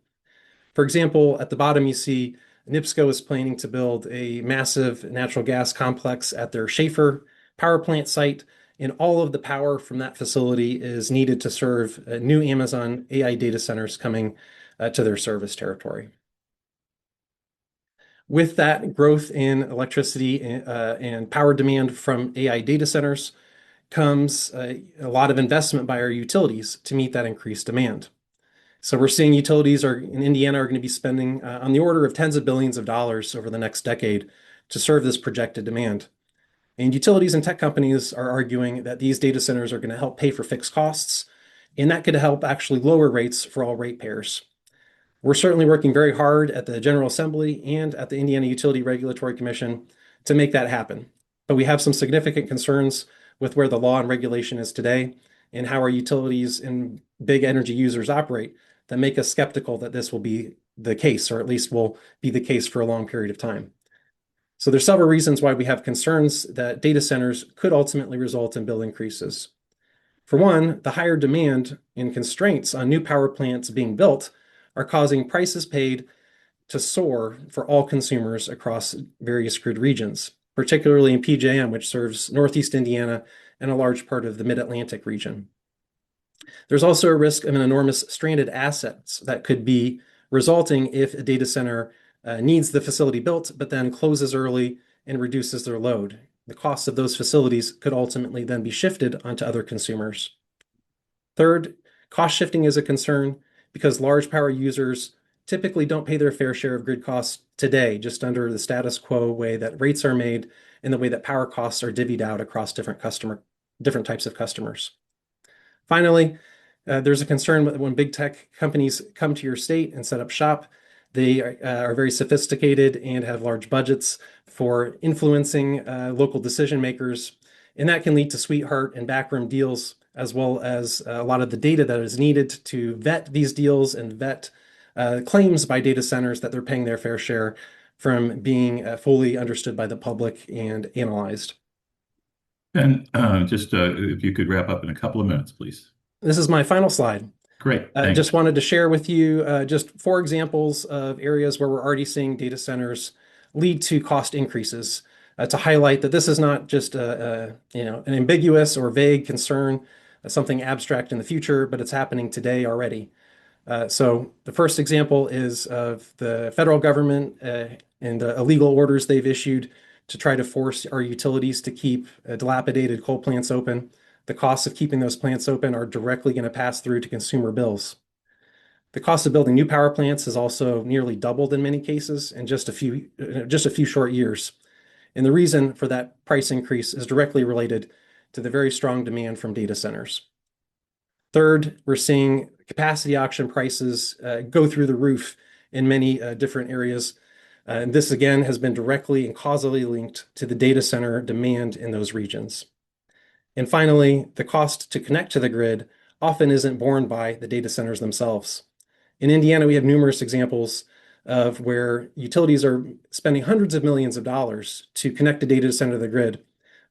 Speaker 4: For example, at the bottom you see NIPSCO is planning to build a massive natural gas complex at their Schaefer power plant site, and all of the power from that facility is needed to serve new Amazon AI data centers coming to their service territory. With that growth in electricity and power demand from AI data centers comes a lot of investment by our utilities to meet that increased demand. So we're seeing utilities in Indiana are going to be spending on the order of tens of billions of dollars over the next decade to serve this projected demand. And utilities and tech companies are arguing that these data centers are going to help pay for fixed costs, and that could help actually lower rates for all ratepayers. We're certainly working very hard at the General Assembly and at the Indiana Utility Regulatory Commission to make that happen. But we have some significant concerns with where the law and regulation is today and how our utilities and big energy users operate that make us skeptical that this will be the case, or at least will be the case for a long period of time. So there's several reasons why we have concerns that data centers could ultimately result in bill increases. For one, the higher demand and constraints on new power plants being built are causing prices paid to soar for all consumers across various grid regions, particularly in PJM, which serves Northeast Indiana and a large part of the Mid-Atlantic region. There's also a risk of an enormous stranded assets that could be resulting if a data center needs the facility built, but then closes early and reduces their load. The costs of those facilities could ultimately then be shifted onto other consumers. Third, cost shifting is a concern because large power users typically don't pay their fair share of grid costs today, just under the status quo way that rates are made and the way that power costs are divvied out across different types of customers. Finally, there's a concern when big tech companies come to your state and set up shop. They are very sophisticated and have large budgets for influencing local decision makers, and that can lead to sweetheart and backroom deals, as well as a lot of the data that is needed to vet these deals and vet claims by data centers that they're paying their fair share from being fully understood by the public and analyzed.
Speaker 2: And just if you could wrap up in a couple of minutes, please.
Speaker 4: This is my final slide.
Speaker 2: Great.
Speaker 4: I
Speaker 2: Thanks.
Speaker 4: just wanted to share with you just 4 examples of areas where we're already seeing data centers lead to cost increases to highlight that this is not just an ambiguous or vague concern, something abstract in the future, but it's happening today already. So the first example is of the federal government and the illegal orders they've issued to try to force our utilities to keep dilapidated coal plants open. The costs of keeping those plants open are directly going to pass through to consumer bills. The cost of building new power plants has also nearly doubled in many cases in just a few short years. And the reason for that price increase is directly related to the very strong demand from data centers. Third, we're seeing capacity auction prices go through the roof in many different areas. And this again has been directly and causally linked to the data center demand in those regions. And finally, the cost to connect to the grid often isn't borne by the data centers themselves. In Indiana, we have numerous examples of where utilities are spending hundreds of millions of dollars to connect a data center to the grid.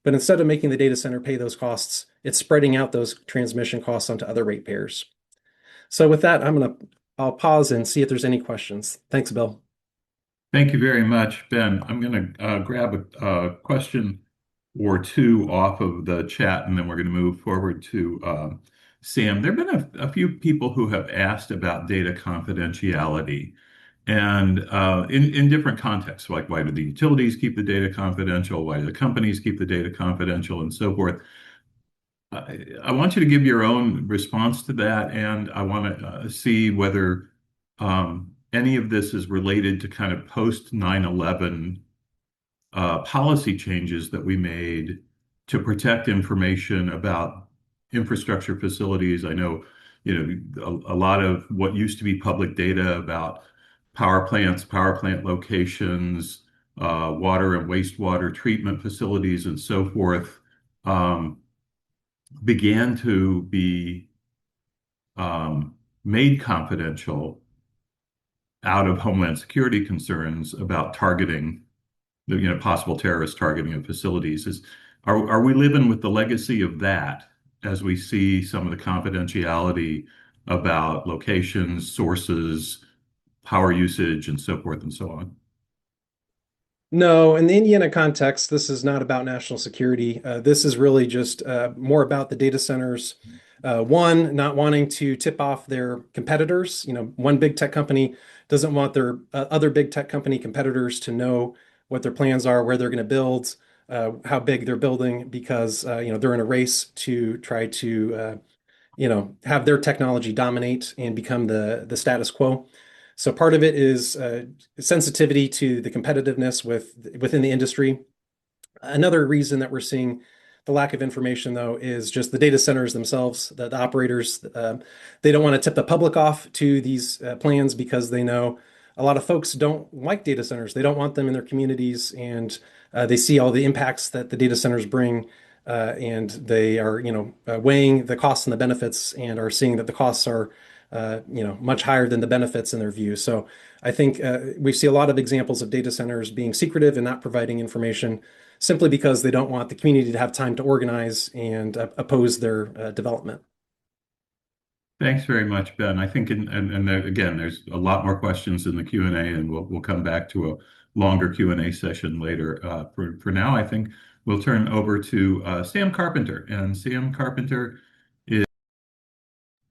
Speaker 4: But instead of making the data center pay those costs, it's spreading out those transmission costs onto other ratepayers. So with that, I'll pause and see if there's any questions. Thanks, Bill.
Speaker 2: Thank you very much, Ben. I'm going to grab a question or two off of the chat, and then we're going to move forward to Sam. There have been a few people who have asked about data confidentiality and in different contexts, like why do the utilities keep the data confidential? Why do the companies keep the data confidential and so forth? I want you to give your own response to that, and I want to see whether any of this is related to kind of post 9/11 policy changes that we made to protect information about infrastructure facilities. I know, a lot of what used to be public data about power plants, power plant locations, water and wastewater treatment facilities, and so forth, began to be made confidential out of Homeland Security concerns about targeting, possible terrorist targeting of facilities. Are we living with the legacy of that as we see some of the confidentiality about locations, sources, power usage, and so forth and so on?
Speaker 4: No, in the Indiana context, this is not about national security. This is really just more about the data centers. One, not wanting to tip off their competitors. One big tech company doesn't want their other big tech company competitors to know what their plans are, where they're going to build, how big they're building, because they're in a race to try to have their technology dominate and become the status quo. So part of it is sensitivity to the competitiveness within the industry. Another reason that we're seeing the lack of information, though, is just the data centers themselves, the operators. They don't want to tip the public off to these plans because they know a lot of folks don't like data centers. They don't want them in their communities, and they see all the impacts that the data centers bring, and they are, weighing the costs and the benefits, and are seeing that the costs are much higher than the benefits in their view. So I think we see a lot of examples of data centers being secretive and not providing information simply because they don't want the community to have time to organize and oppose their development.
Speaker 2: Thanks very much, Ben. I think, and again, there's a lot more questions in the Q&A, and we'll come back to a longer Q&A session later. For now, I think we'll turn over to Sam Carpenter, and Sam Carpenter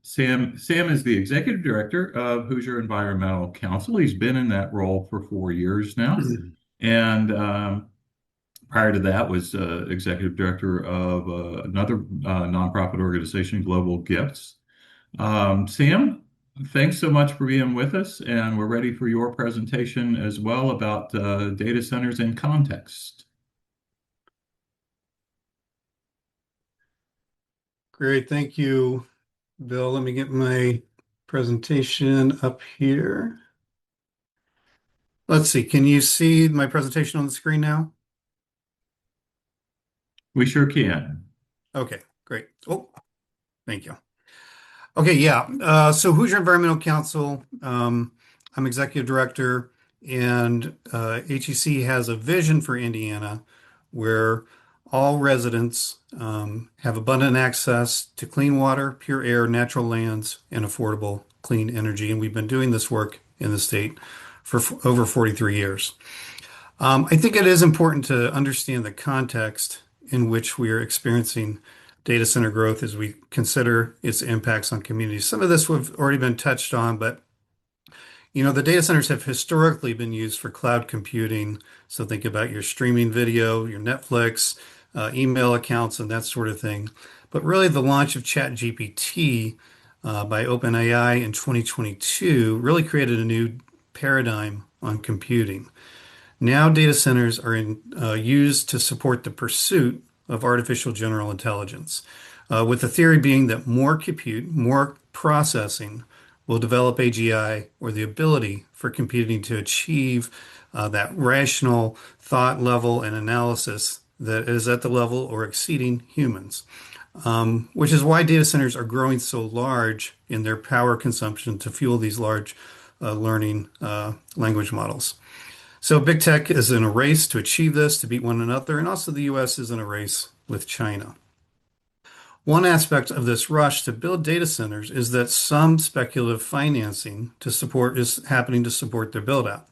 Speaker 2: Sam is the executive director of Hoosier Environmental Council. He's been in that role for 4 years now, and prior to that was executive director of another nonprofit organization, Global Gifts. Sam, thanks so much for being with us, and we're ready for your presentation as well about data centers in context.
Speaker 5: Great, thank you, Bill. Let me get my presentation up here. Let's see, can you see my presentation on the screen now?
Speaker 2: We sure can.
Speaker 5: Okay, great. Oh, thank you. Okay, yeah. So Hoosier Environmental Council, I'm executive director, and HEC has a vision for Indiana where all residents have abundant access to clean water, pure air, natural lands, and affordable clean energy. And we've been doing this work in the state for over 43 years. I think it is important to understand the context in which we are experiencing data center growth as we consider its impacts on communities. Some of this have already been touched on, but the data centers have historically been used for cloud computing. So think about your streaming video, your Netflix, email accounts, and that sort of thing. But really, the launch of ChatGPT by OpenAI in 2022 really created a new paradigm on computing. Now, data centers are used to support the pursuit of artificial general intelligence, with the theory being that more compute, more processing will develop AGI, or the ability for computing to achieve that rational thought level and analysis that is at the level or exceeding humans, which is why data centers are growing so large in their power consumption to fuel these large learning language models. So big tech is in a race to achieve this, to beat one another, and also the US is in a race with China. One aspect of this rush to build data centers is that some speculative financing is happening to support their build out.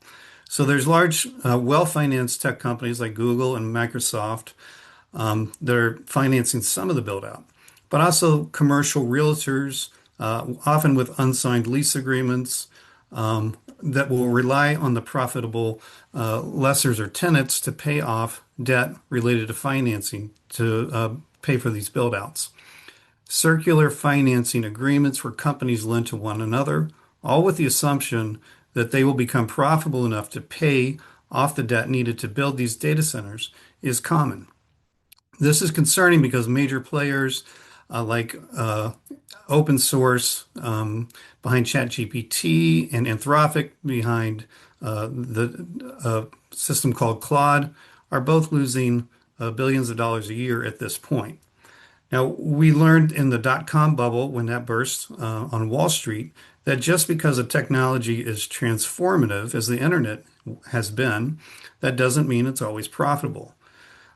Speaker 5: So there's large, well-financed tech companies like Google and Microsoft that are financing some of the build out, but also commercial realtors, often with unsigned lease agreements, that will rely on the profitable lessors or tenants to pay off debt related to financing to pay for these build outs. Circular financing agreements where companies lend to one another, all with the assumption that they will become profitable enough to pay off the debt needed to build these data centers, is common. This is concerning because major players like open source behind ChatGPT and Anthropic behind the system called Claude are both losing billions of dollars a year at this point. Now, we learned in the dot-com bubble when that burst on Wall Street that just because a technology is transformative, as the internet has been, that doesn't mean it's always profitable.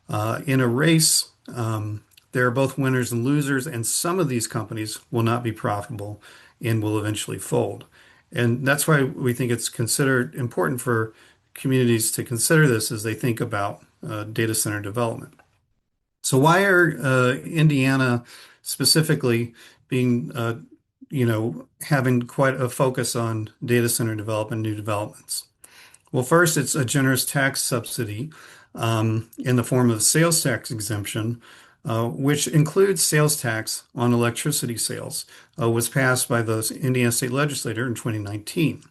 Speaker 5: In a race, there are both winners and losers, and some of these companies will not be profitable and will eventually fold. And that's why we think it's considered important for communities to consider this as they think about data center development. So why are Indiana specifically being, having quite a focus on data center development, new developments? Well, first, it's a generous tax subsidy in the form of a sales tax exemption, which includes sales tax on electricity sales, was passed by the Indiana State Legislature in 2019.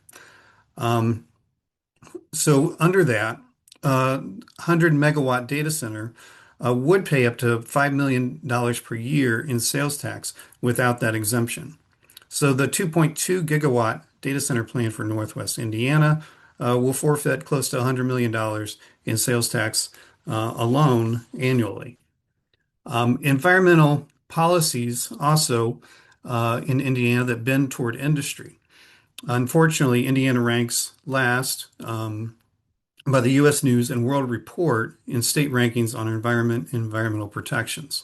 Speaker 5: So under that, 100 megawatt data center would pay up to $5 million per year in sales tax without that exemption. So the 2.2 gigawatt data center plan for Northwest Indiana will forfeit close to $100 million in sales tax alone annually. Environmental policies also in Indiana that bend toward industry. Unfortunately, Indiana ranks last by the U.S. News and World Report in state rankings on environment and environmental protections.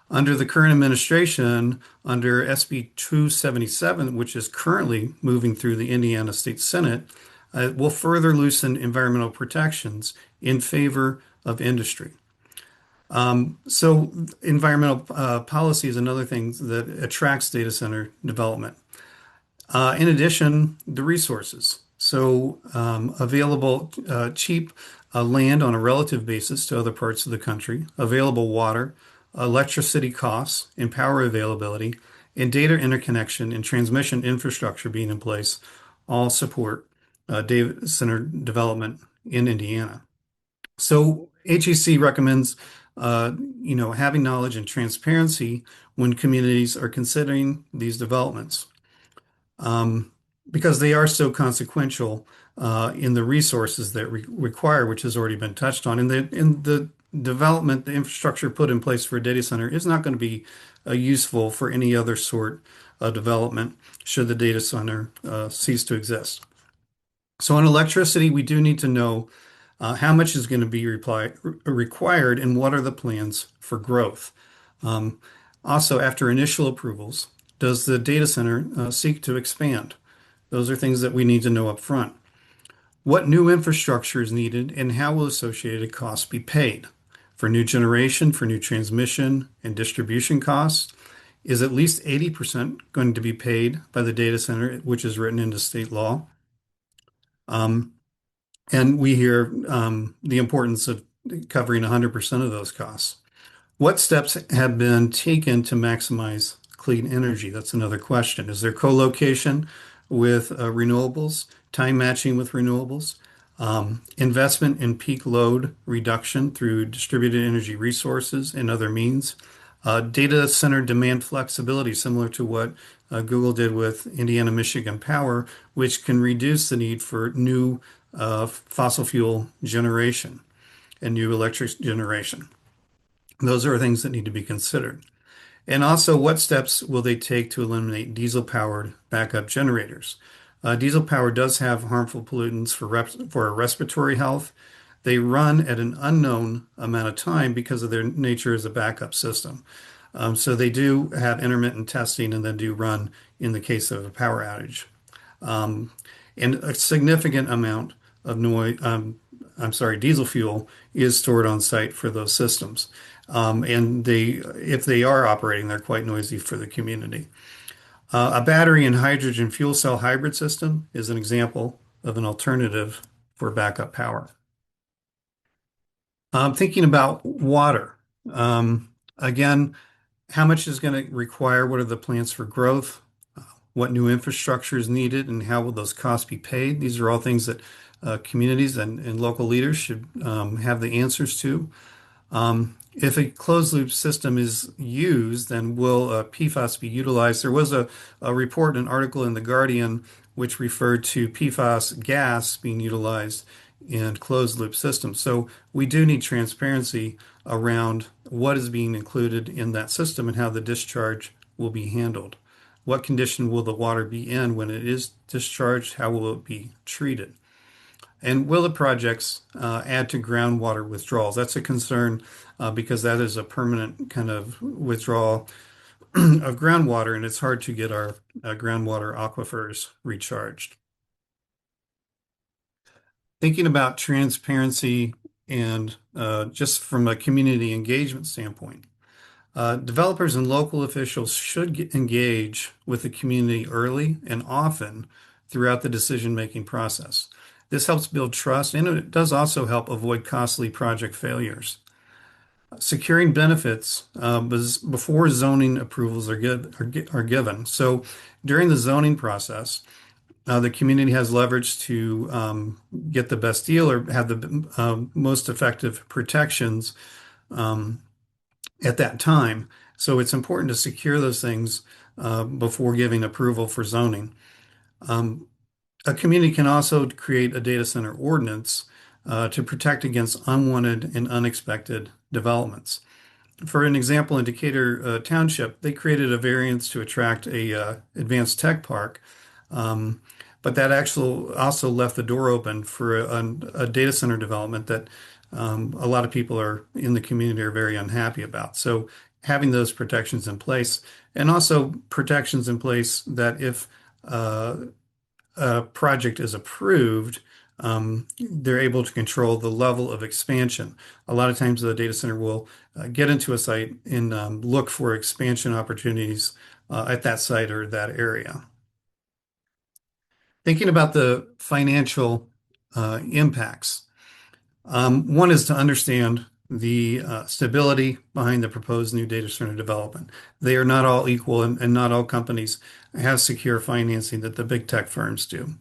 Speaker 5: Under the current administration, under SB 277, which is currently moving through the Indiana State Senate, will further loosen environmental protections in favor of industry. So environmental policy is another thing that attracts data center development. In addition, the resources. So available cheap land on a relative basis to other parts of the country, available water, electricity costs, and power availability, and data interconnection and transmission infrastructure being in place all support data center development in Indiana. So HEC recommends, having knowledge and transparency when communities are considering these developments, because they are so consequential in the resources that require, which has already been touched on. In the development, the infrastructure put in place for a data center is not going to be useful for any other sort of development should the data center cease to exist. So on electricity, we do need to know how much is going to be required and what are the plans for growth. Also, after initial approvals, does the data center seek to expand? Those are things that we need to know up front. What new infrastructure is needed and how will associated costs be paid? For new generation, for new transmission and distribution costs, is at least 80% going to be paid by the data center, which is written into state law? And we hear the importance of covering 100% of those costs. What steps have been taken to maximize clean energy? That's another question. Is there co-location with renewables, time matching with renewables, investment in peak load reduction through distributed energy resources and other means, data center demand flexibility, similar to what Google did with Indiana Michigan Power, which can reduce the need for new fossil fuel generation and new electric generation. Those are things that need to be considered. And also, what steps will they take to eliminate diesel-powered backup generators? Diesel power does have harmful pollutants for our respiratory health. They run at an unknown amount of time because of their nature as a backup system. So they do have intermittent testing and then do run in the case of a power outage. And a significant amount of diesel fuel is stored on site for those systems. And if they are operating, they're quite noisy for the community. A battery and hydrogen fuel cell hybrid system is an example of an alternative for backup power. Thinking about water. Again, how much is going to require? What are the plans for growth? What new infrastructure is needed and how will those costs be paid? These are all things that communities and local leaders should have the answers to. If a closed loop system is used, then will PFAS be utilized? There was a report, an article in The Guardian, which referred to PFAS gas being utilized in closed loop systems. So we do need transparency around what is being included in that system and how the discharge will be handled. What condition will the water be in when it is discharged? How will it be treated? And will the projects add to groundwater withdrawals? That's a concern because that is a permanent kind of withdrawal of groundwater, and it's hard to get our groundwater aquifers recharged. Thinking about transparency and just from a community engagement standpoint, developers and local officials should engage with the community early and often throughout the decision-making process. This helps build trust, and it does also help avoid costly project failures. Securing benefits before zoning approvals are given. So during the zoning process, the community has leverage to get the best deal or have the most effective protections at that time. So it's important to secure those things before giving approval for zoning. A community can also create a data center ordinance to protect against unwanted and unexpected developments. For an example, in Decatur Township, they created a variance to attract a advanced tech park, but that actually also left the door open for a data center development that a lot of people in the community are very unhappy about. So having those protections in place, and also protections in place that if a project is approved, they're able to control the level of expansion. A lot of times the data center will get into a site and look for expansion opportunities at that site or that area. Thinking about the financial impacts, one is to understand the stability behind the proposed new data center development. They are not all equal, and not all companies have secure financing that the big tech firms do.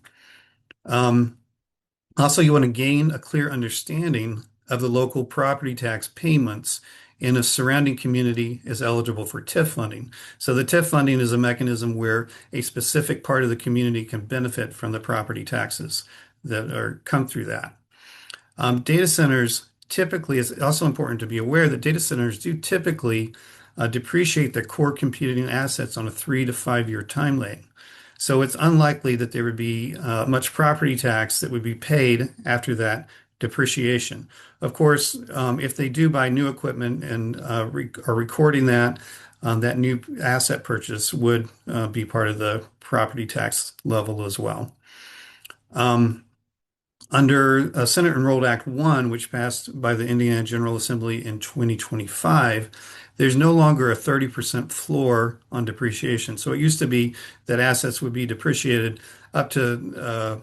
Speaker 5: Also, you want to gain a clear understanding of the local property tax payments in a surrounding community is eligible for TIF funding. So the TIF funding is a mechanism where a specific part of the community can benefit from the property taxes that come through that. Data centers typically, it's also important to be aware that data centers do typically depreciate their core computing assets on a 3 to 5 year time lag. So it's unlikely that there would be much property tax that would be paid after that depreciation. Of course, if they do buy new equipment and are recording that, that new asset purchase would be part of the property tax level as well. Under Senate Enrolled Act 1, which passed by the Indiana General Assembly in 2025, there's no longer a 30% floor on depreciation. So it used to be that assets would be depreciated up to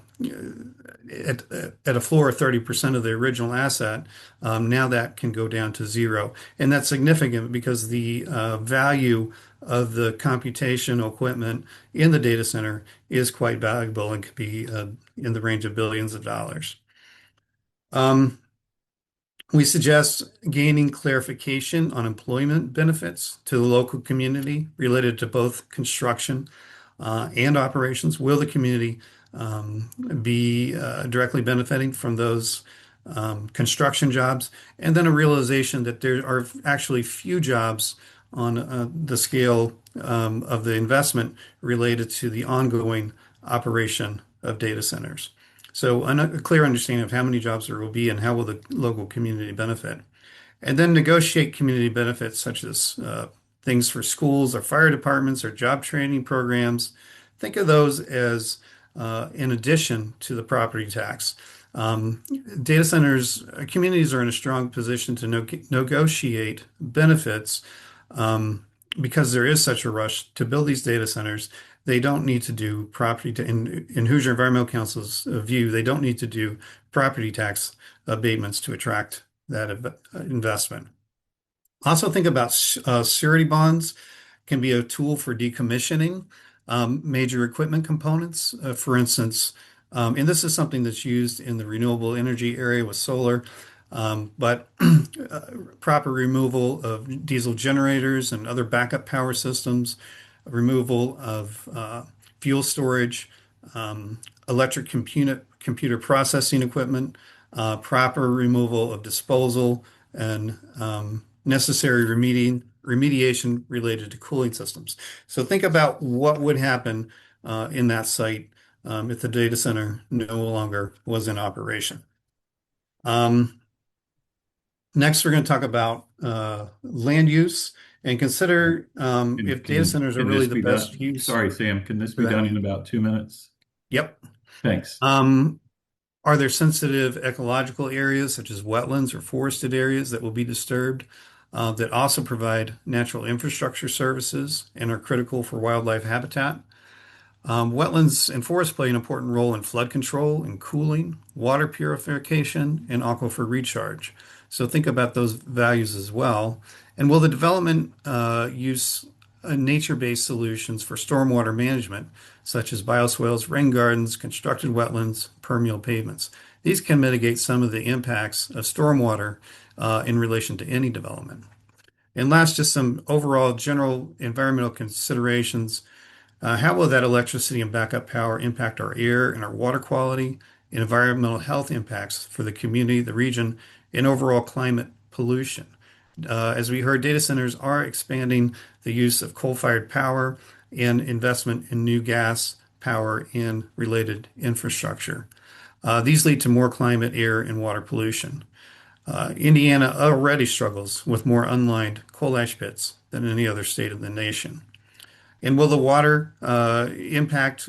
Speaker 5: at a floor of 30% of the original asset. Now that can go down to zero. And that's significant because the value of the computational equipment in the data center is quite valuable and could be in the range of billions of dollars. We suggest gaining clarification on employment benefits to the local community related to both construction and operations. Will the community be directly benefiting from those construction jobs? And then a realization that there are actually few jobs on the scale of the investment related to the ongoing operation of data centers. So a clear understanding of how many jobs there will be and how will the local community benefit. And then negotiate community benefits such as things for schools or fire departments or job training programs. Think of those as in addition to the property tax. Data centers, communities are in a strong position to negotiate benefits because there is such a rush to build these data centers. They don't need to do in Hoosier Environmental Council's view, they don't need to do property tax abatements to attract that investment. Also think about surety bonds can be a tool for decommissioning major equipment components. For instance, and this is something that's used in the renewable energy area with solar, but proper removal of diesel generators and other backup power systems, removal of fuel storage, electric computer processing equipment, proper removal of disposal, and necessary remediation related to cooling systems. So think about what would happen in that site if the data center no longer was in operation. Next, we're going to talk about land use and consider if data centers are really the best use.
Speaker 2: Sorry, Sam, can this be done in about 2 minutes?
Speaker 5: Yep.
Speaker 2: Thanks.
Speaker 5: Are there sensitive ecological areas such as wetlands or forested areas that will be disturbed that also provide natural infrastructure services and are critical for wildlife habitat? Wetlands and forests play an important role in flood control and cooling, water purification, and aquifer recharge. So think about those values as well. And will the development use nature-based solutions for stormwater management, such as bioswales, rain gardens, constructed wetlands, permeable pavements? These can mitigate some of the impacts of stormwater in relation to any development. And last, just some overall general environmental considerations. How will that electricity and backup power impact our air and our water quality, and environmental health impacts for the community, the region, and overall climate pollution? As we heard, data centers are expanding the use of coal-fired power and investment in new gas power and related infrastructure. These lead to more climate, air, and water pollution. Indiana already struggles with more unlined coal ash pits than any other state in the nation. And will the water impact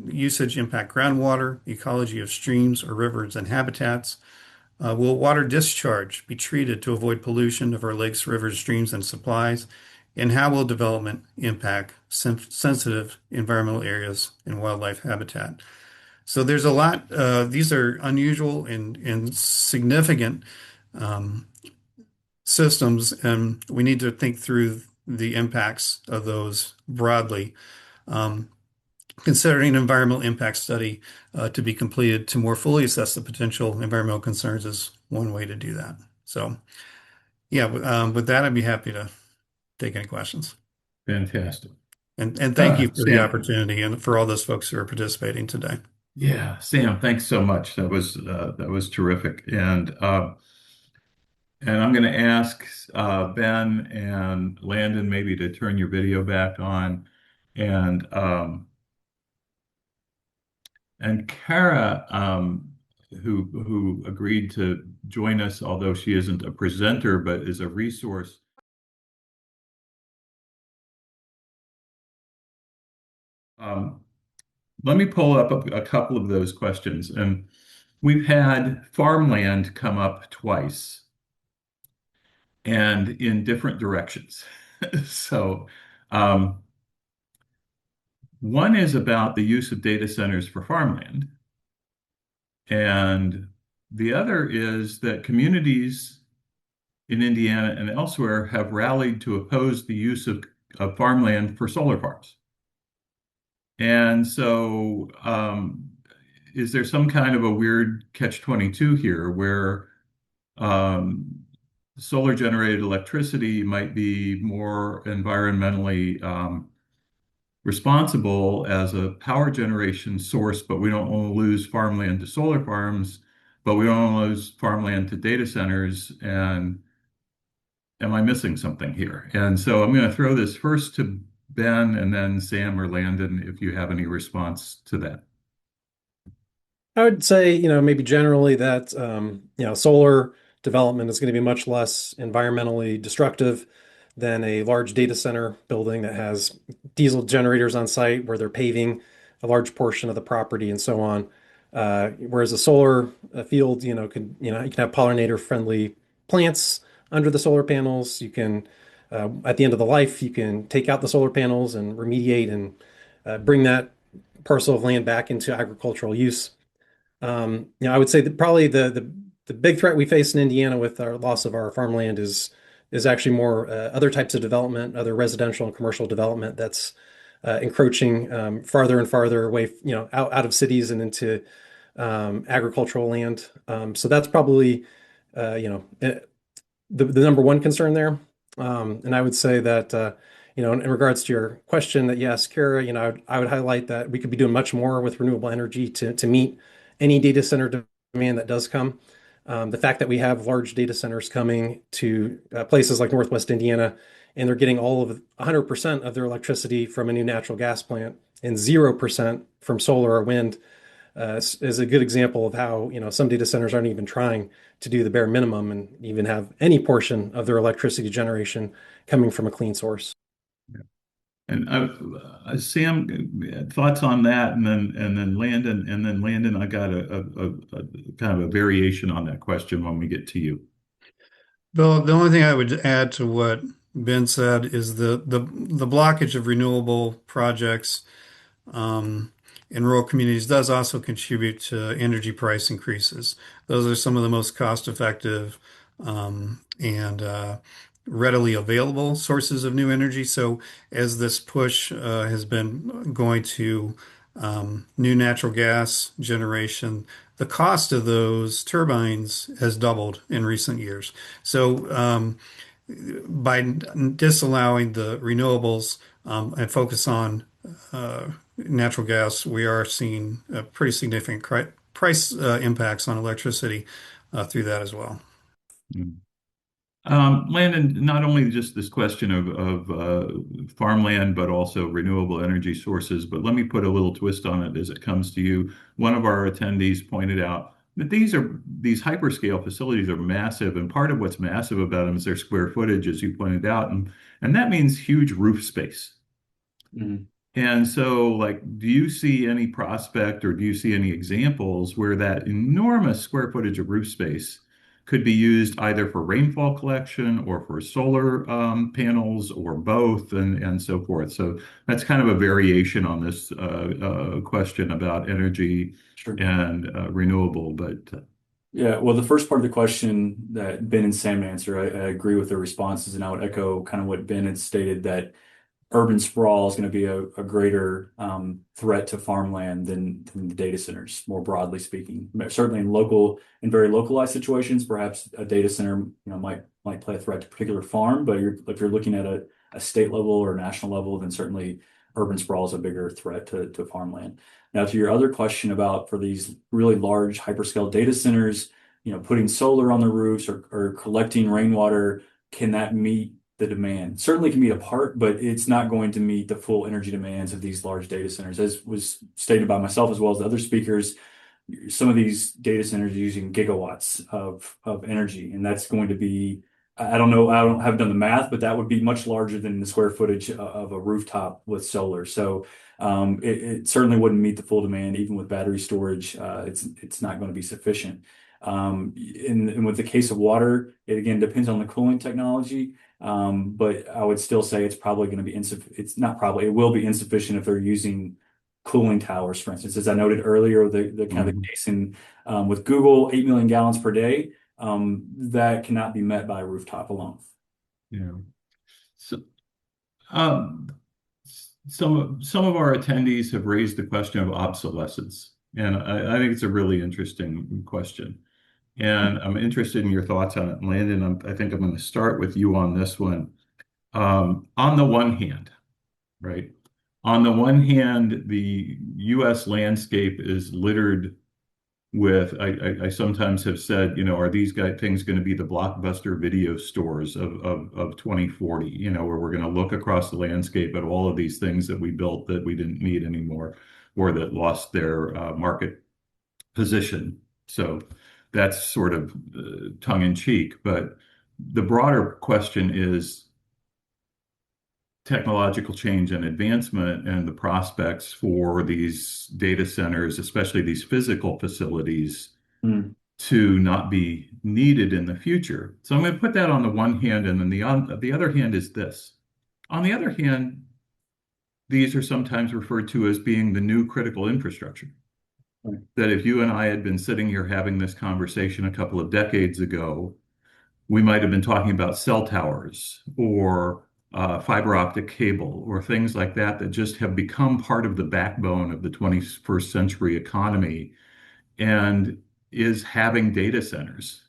Speaker 5: usage impact groundwater, ecology of streams or rivers and habitats? Will water discharge be treated to avoid pollution of our lakes, rivers, streams, and supplies? And how will development impact sensitive environmental areas and wildlife habitat? So there's a lot. These are unusual and significant systems, and we need to think through the impacts of those broadly. Considering an environmental impact study to be completed to more fully assess the potential environmental concerns is one way to do that. So, yeah, with that, I'd be happy to take any questions.
Speaker 2: Fantastic.
Speaker 5: And thank you for the
Speaker 2: Sam.
Speaker 5: opportunity and for all those folks who are participating today.
Speaker 2: Yeah, Sam, thanks so much. That was terrific. And I'm going to ask Ben and Landon maybe to turn your video back on, and Kara, who agreed to join us, although she isn't a presenter but is a resource. Let me pull up a couple of those questions, and we've had farmland come up twice, and in different directions. So one is about the use of data centers for farmland, and the other is that communities in Indiana and elsewhere have rallied to oppose the use of farmland for solar farms. And so is there some kind of a weird catch-22 here where solar generated electricity might be more environmentally responsible as a power generation source, but we don't want to lose farmland to solar farms, but we don't want to lose farmland to data centers? And am I missing something here? And so I'm going to throw this first to Ben and then Sam or Landon, if you have any response to that.
Speaker 4: I would say, maybe generally that, solar development is going to be much less environmentally destructive than a large data center building that has diesel generators on site where they're paving a large portion of the property and so on. Whereas a solar field, you can have pollinator-friendly plants under the solar panels. You can, at the end of the life, you can take out the solar panels and remediate and bring that parcel of land back into agricultural use. I would say that probably the big threat we face in Indiana with our loss of our farmland is actually more other types of development, other residential and commercial development that's encroaching farther and farther away, out of cities and into agricultural land. So that's probably, the number one concern there. And I would say that, in regards to your question that you asked, Kara, I would highlight that we could be doing much more with renewable energy to meet any data center demand that does come. The fact that we have large data centers coming to places like Northwest Indiana, and they're getting all of 100% of their electricity from a new natural gas plant and 0% from solar or wind, is a good example of how, some data centers aren't even trying to do the bare minimum and even have any portion of their electricity generation coming from a clean source.
Speaker 2: And Sam, thoughts on that, and then Landon, I got a kind of a variation on that question when we get to you.
Speaker 5: Bill, the only thing I would add to what Ben said is the blockage of renewable projects in rural communities does also contribute to energy price increases. Those are some of the most cost-effective and readily available sources of new energy. So as this push has been going to new natural gas generation, the cost of those turbines has doubled in recent years. So by disallowing the renewables and focus on natural gas, we are seeing pretty significant price impacts on electricity through that as well.
Speaker 2: Mm. Landon, not only just this question of farmland, but also renewable energy sources, but let me put a little twist on it as it comes to you. One of our attendees pointed out that these hyperscale facilities are massive, and part of what's massive about them is their square footage, as you pointed out, and that means huge roof space.
Speaker 3: Mhm.
Speaker 2: And so, like, do you see any prospect or do you see any examples where that enormous square footage of roof space could be used either for rainfall collection or for solar panels or both and so forth? So that's kind of a variation on this question about energy
Speaker 3: Sure.
Speaker 2: and renewable. But
Speaker 3: Yeah, well, the first part of the question that Ben and Sam answer, I agree with their responses, and I would echo kind of what Ben had stated that urban sprawl is going to be a greater threat to farmland than the data centers, more broadly speaking. Certainly in very localized situations, perhaps a data center, might play a threat to a particular farm, but if you're looking at a state level or national level, then certainly urban sprawl is a bigger threat to farmland. Now, to your other question about for these really large hyperscale data centers, putting solar on the roofs or collecting rainwater, can that meet the demand? Certainly can meet a part, but it's not going to meet the full energy demands of these large data centers. As was stated by myself as well as the other speakers, some of these data centers are using gigawatts of energy, and that's going to be, I don't know, haven't done the math, but that would be much larger than the square footage of a rooftop with solar. So it certainly wouldn't meet the full demand, even with battery storage. It's not going to be sufficient. And with the case of water, it again depends on the cooling technology. But I would still say it's probably going to be insufficient. It's not probably, it will be insufficient if they're using cooling towers, for instance. As I noted earlier, the kind of the case with Google, 8 million gallons per day, that cannot be met by a rooftop alone.
Speaker 2: yeah. So um, some of our attendees have raised the question of obsolescence, and I think it's a really interesting question. And I'm interested in your thoughts on it. Landon, I think I'm going to start with you on this one. On the one hand, right? On the one hand, the U.S. landscape is littered with, I sometimes have said, are these things going to be the Blockbuster video stores of 2040, where we're going to look across the landscape at all of these things that we built that we didn't need anymore or that lost their market position. So that's sort of tongue in cheek. But the broader question is technological change and advancement and the prospects for these data centers, especially these physical facilities, to not be needed in the future. So I'm going to put that on the one hand, and then the other hand is this. On the other hand, these are sometimes referred to as being the new critical infrastructure.
Speaker 3: Right.
Speaker 2: That if you and I had been sitting here having this conversation a couple of decades ago, we might have been talking about cell towers or fiber optic cable or things like that that just have become part of the backbone of the 21st century economy. And is having data centers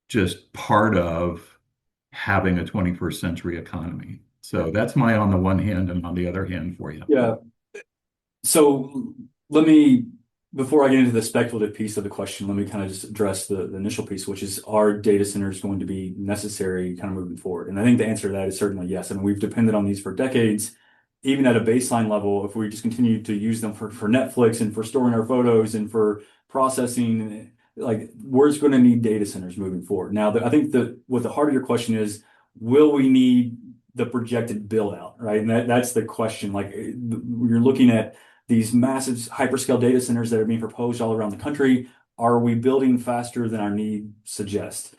Speaker 2: just part of having a 21st century economy? So that's my on the one hand and on the other hand for you.
Speaker 3: Yeah. So before I get into the speculative piece of the question, let me kind of just address the initial piece, which is, are data centers going to be necessary kind of moving forward? And I think the answer to that is certainly yes. I mean, we've depended on these for decades. Even at a baseline level, if we just continue to use them for Netflix and for storing our photos and for processing, like, we're just going to need data centers moving forward. Now, I think what the heart of your question is, will we need the projected build out, right? And that's the question. Like, you're looking at these massive hyperscale data centers that are being proposed all around the country. Are we building faster than our need suggests?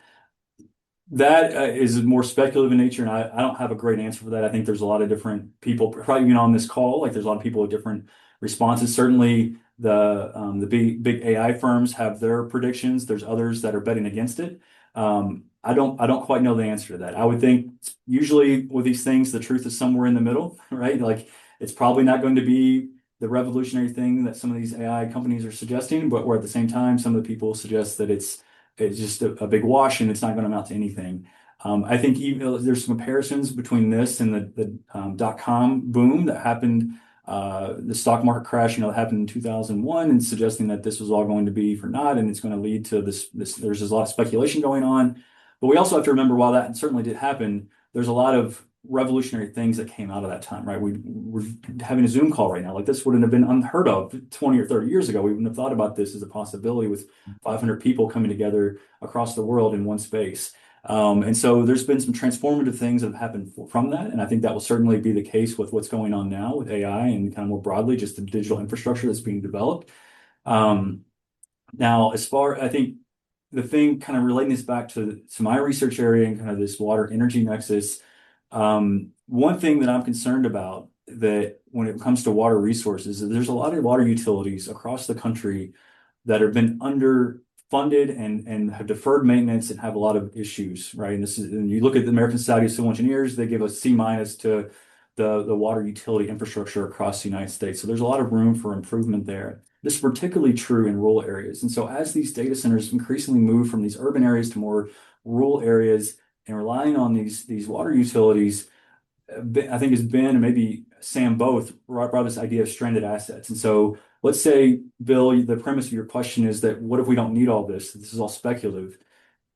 Speaker 3: That is more speculative in nature, and I don't have a great answer for that. I think there's a lot of different people, probably even on this call, like there's a lot of people with different responses. Certainly, the big AI firms have their predictions. There's others that are betting against it. I don't quite know the answer to that. I would think usually with these things, the truth is somewhere in the middle, right? Like, it's probably not going to be the revolutionary thing that some of these AI companies are suggesting, but where at the same time, some of the people suggest that it's just a big wash and it's not going to amount to anything. I think even there's some comparisons between this and the .com boom that happened, the stock market crash, that happened in 2001, and suggesting that this was all going to be for naught and it's going to lead to this. There's a lot of speculation going on, but we also have to remember, while that certainly did happen, there's a lot of revolutionary things that came out of that time, right? We're having a Zoom call right now. Like, this wouldn't have been unheard of 20 or 30 years ago. We wouldn't have thought about this as a possibility with 500 people coming together across the world in one space. And so there's been some transformative things that have happened from that. And I think that will certainly be the case with what's going on now with AI and kind of more broadly, just the digital infrastructure that's being developed. Now, I think the thing kind of relating this back to my research area and kind of this water energy nexus, one thing that I'm concerned about that when it comes to water resources, is there's a lot of water utilities across the country that have been underfunded and have deferred maintenance and have a lot of issues, right? And you look at the American Society of Civil Engineers, they give a C- to the water utility infrastructure across the United States. So there's a lot of room for improvement there. This is particularly true in rural areas. And so as these data centers increasingly move from these urban areas to more rural areas and relying on these water utilities, I think has been, and maybe Sam both, brought this idea of stranded assets. And so let's say, Bill, the premise of your question is that what if we don't need all this? This is all speculative.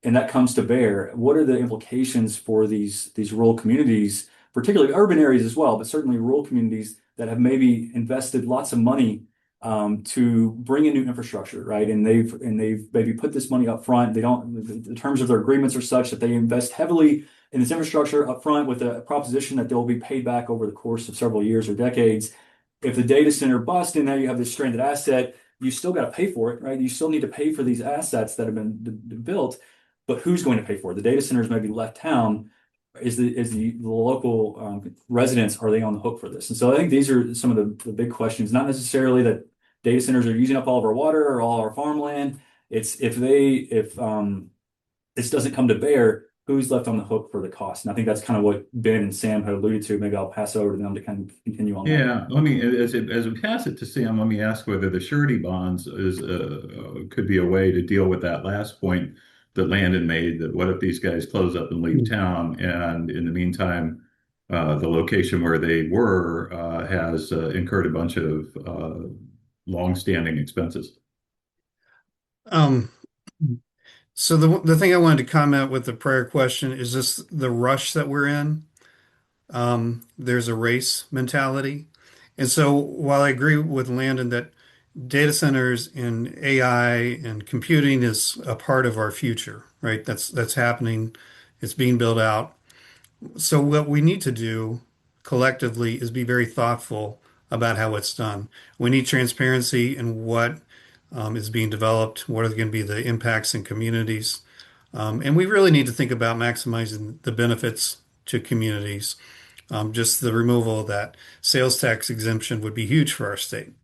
Speaker 3: And that comes to bear. What are the implications for these rural communities, particularly urban areas as well, but certainly rural communities that have maybe invested lots of money to bring in new infrastructure, right? And they've maybe put this money up front. The terms of their agreements are such that they invest heavily in this infrastructure up front with a proposition that they'll be paid back over the course of several years or decades. If the data center busts and now you have this stranded asset, you still got to pay for it, right? You still need to pay for these assets that have been built, but who's going to pay for it? The data centers maybe left town. Is the local residents, are they on the hook for this? And so I think these are some of the big questions, not necessarily that data centers are using up all of our water or all our farmland. It's if this doesn't come to bear, who's left on the hook for the cost? And I think that's kind of what Ben and Sam had alluded to. Maybe I'll pass over to them to kind of continue on that.
Speaker 2: Yeah, let me, as we pass it to Sam, let me ask whether the surety bonds could be a way to deal with that last point that Landon made, that what if these guys close up and leave town, and in the meantime, the location where they were has incurred a bunch of long-standing expenses.
Speaker 5: So the thing I wanted to comment with the prior question is just the rush that we're in. There's a race mentality. And so while I agree with Landon that data centers and AI and computing is a part of our future, right? That's happening. It's being built out. So what we need to do collectively is be very thoughtful about how it's done. We need transparency in what is being developed, what are going to be the impacts in communities. And we really need to think about maximizing the benefits to communities. Just the removal of that sales tax exemption would be huge for our state.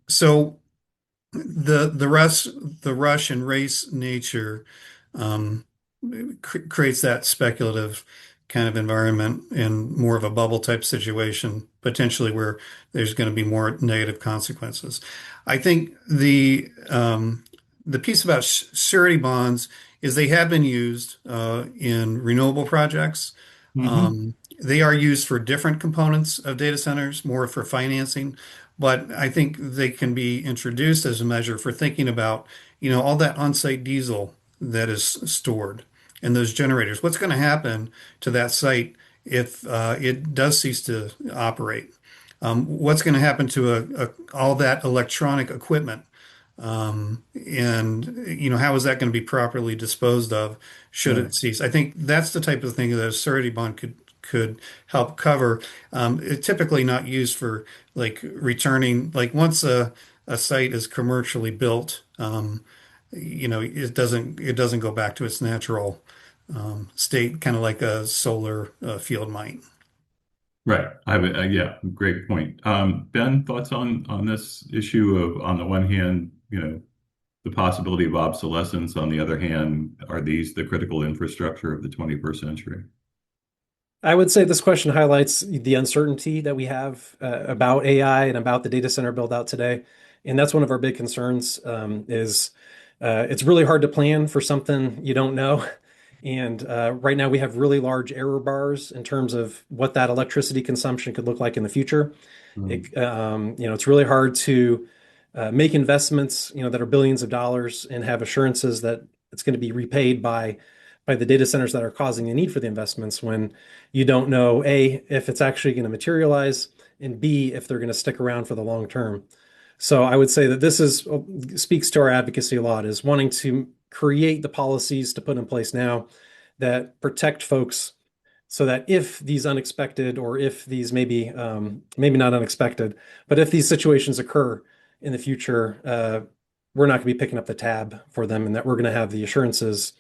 Speaker 5: So the rush and race nature creates that speculative kind of environment and more of a bubble type situation, potentially where there's going to be more negative consequences. I think the piece about surety bonds is they have been used in renewable projects. They are used for different components of data centers, more for financing, but I think they can be introduced as a measure for thinking about, all that on-site diesel that is stored and those generators. What's going to happen to that site if it does cease to operate? What's going to happen to all that electronic equipment? And how is that going to be properly disposed of should it cease? I think that's the type of thing that a surety bond could help cover. It's typically not used for like returning, like once a site is commercially built, it doesn't go back to its natural state, kind of like a solar field might.
Speaker 2: Right. Yeah, great point. Ben, thoughts on this issue of, on the one hand, the possibility of obsolescence, on the other hand, are these the critical infrastructure of the 21st century?
Speaker 4: I would say this question highlights the uncertainty that we have about AI and about the data center build out today. And that's one of our big concerns is it's really hard to plan for something you don't know. And right now we have really large error bars in terms of what that electricity consumption could look like in the future. It's really hard to make investments, that are billions of dollars and have assurances that it's going to be repaid by the data centers that are causing the need for the investments when you don't know, A, if it's actually going to materialize, and B, if they're going to stick around for the long term. So I would say that this speaks to our advocacy a lot, is wanting to create the policies to put in place now that protect folks so that if these unexpected, or if these maybe not unexpected, but if these situations occur in the future, we're not going to be picking up the tab for them, and that we're going to have the assurances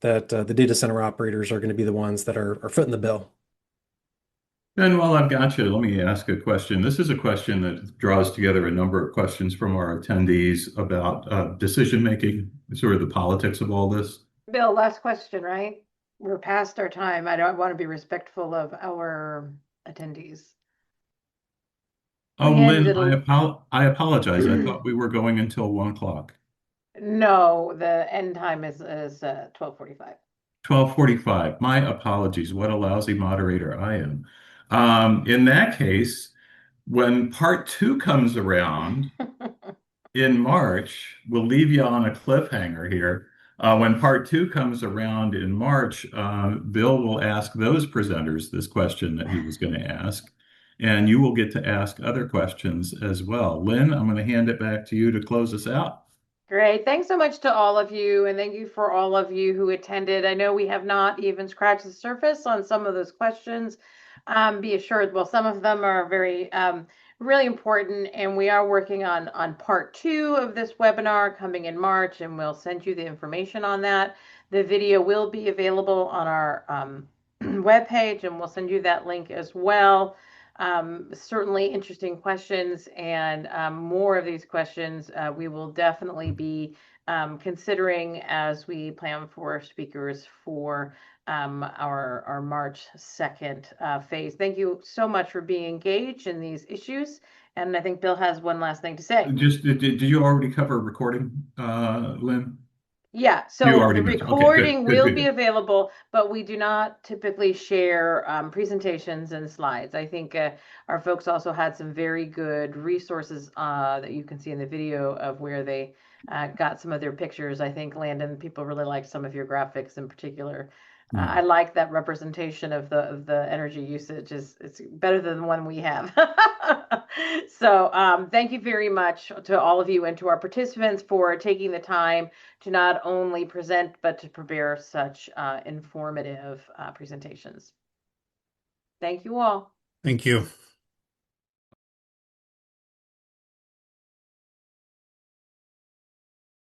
Speaker 4: that the data center operators are going to be the ones that are footing the bill.
Speaker 2: And while I've got you, let me ask a question. This is a question that draws together a number of questions from our attendees about decision making, sort of the politics of all this.
Speaker 1: Bill, last question, right? We're past our time. I don't want to be respectful of our attendees.
Speaker 2: Oh,
Speaker 1: We
Speaker 2: Lynn,
Speaker 1: ended
Speaker 2: I apologize. I thought we were going until 1 o'clock.
Speaker 1: No, the end time is 12:45.
Speaker 2: 12:45. My apologies. What a lousy moderator I am. In that case, when part 2 comes around in March, we'll leave you on a cliffhanger here. When part 2 comes around in March, Bill will ask those presenters this question that he was going to ask, and you will get to ask other questions as well. Lynn, I'm going to hand it back to you to close us out.
Speaker 1: Great. Thanks so much to all of you, and thank you for all of you who attended. I know we have not even scratched the surface on some of those questions. Be assured, well, some of them are very really important, and we are working on part 2 of this webinar coming in March, and we'll send you the information on that. The video will be available on our webpage, and we'll send you that link as well. Certainly interesting questions, and more of these questions we will definitely be considering as we plan for speakers for our March 2nd phase. Thank you so much for being engaged in these issues. And I think Bill has one last thing to say.
Speaker 2: Just did you already cover recording, Lynn?
Speaker 1: Yeah,
Speaker 2: You
Speaker 1: so
Speaker 2: already
Speaker 1: the
Speaker 2: mentioned. Okay,
Speaker 1: recording
Speaker 2: good,
Speaker 1: will
Speaker 2: good,
Speaker 1: be
Speaker 2: good.
Speaker 1: available, but we do not typically share presentations and slides. I think our folks also had some very good resources that you can see in the video of where they got some of their pictures. I think, Landon, people really liked some of your graphics in particular. I like that representation of the energy usage. It's better than the one we have. So thank you very much to all of you and to our participants for taking the time to not only present, but to prepare such informative presentations. Thank you all.
Speaker 5: Thank you.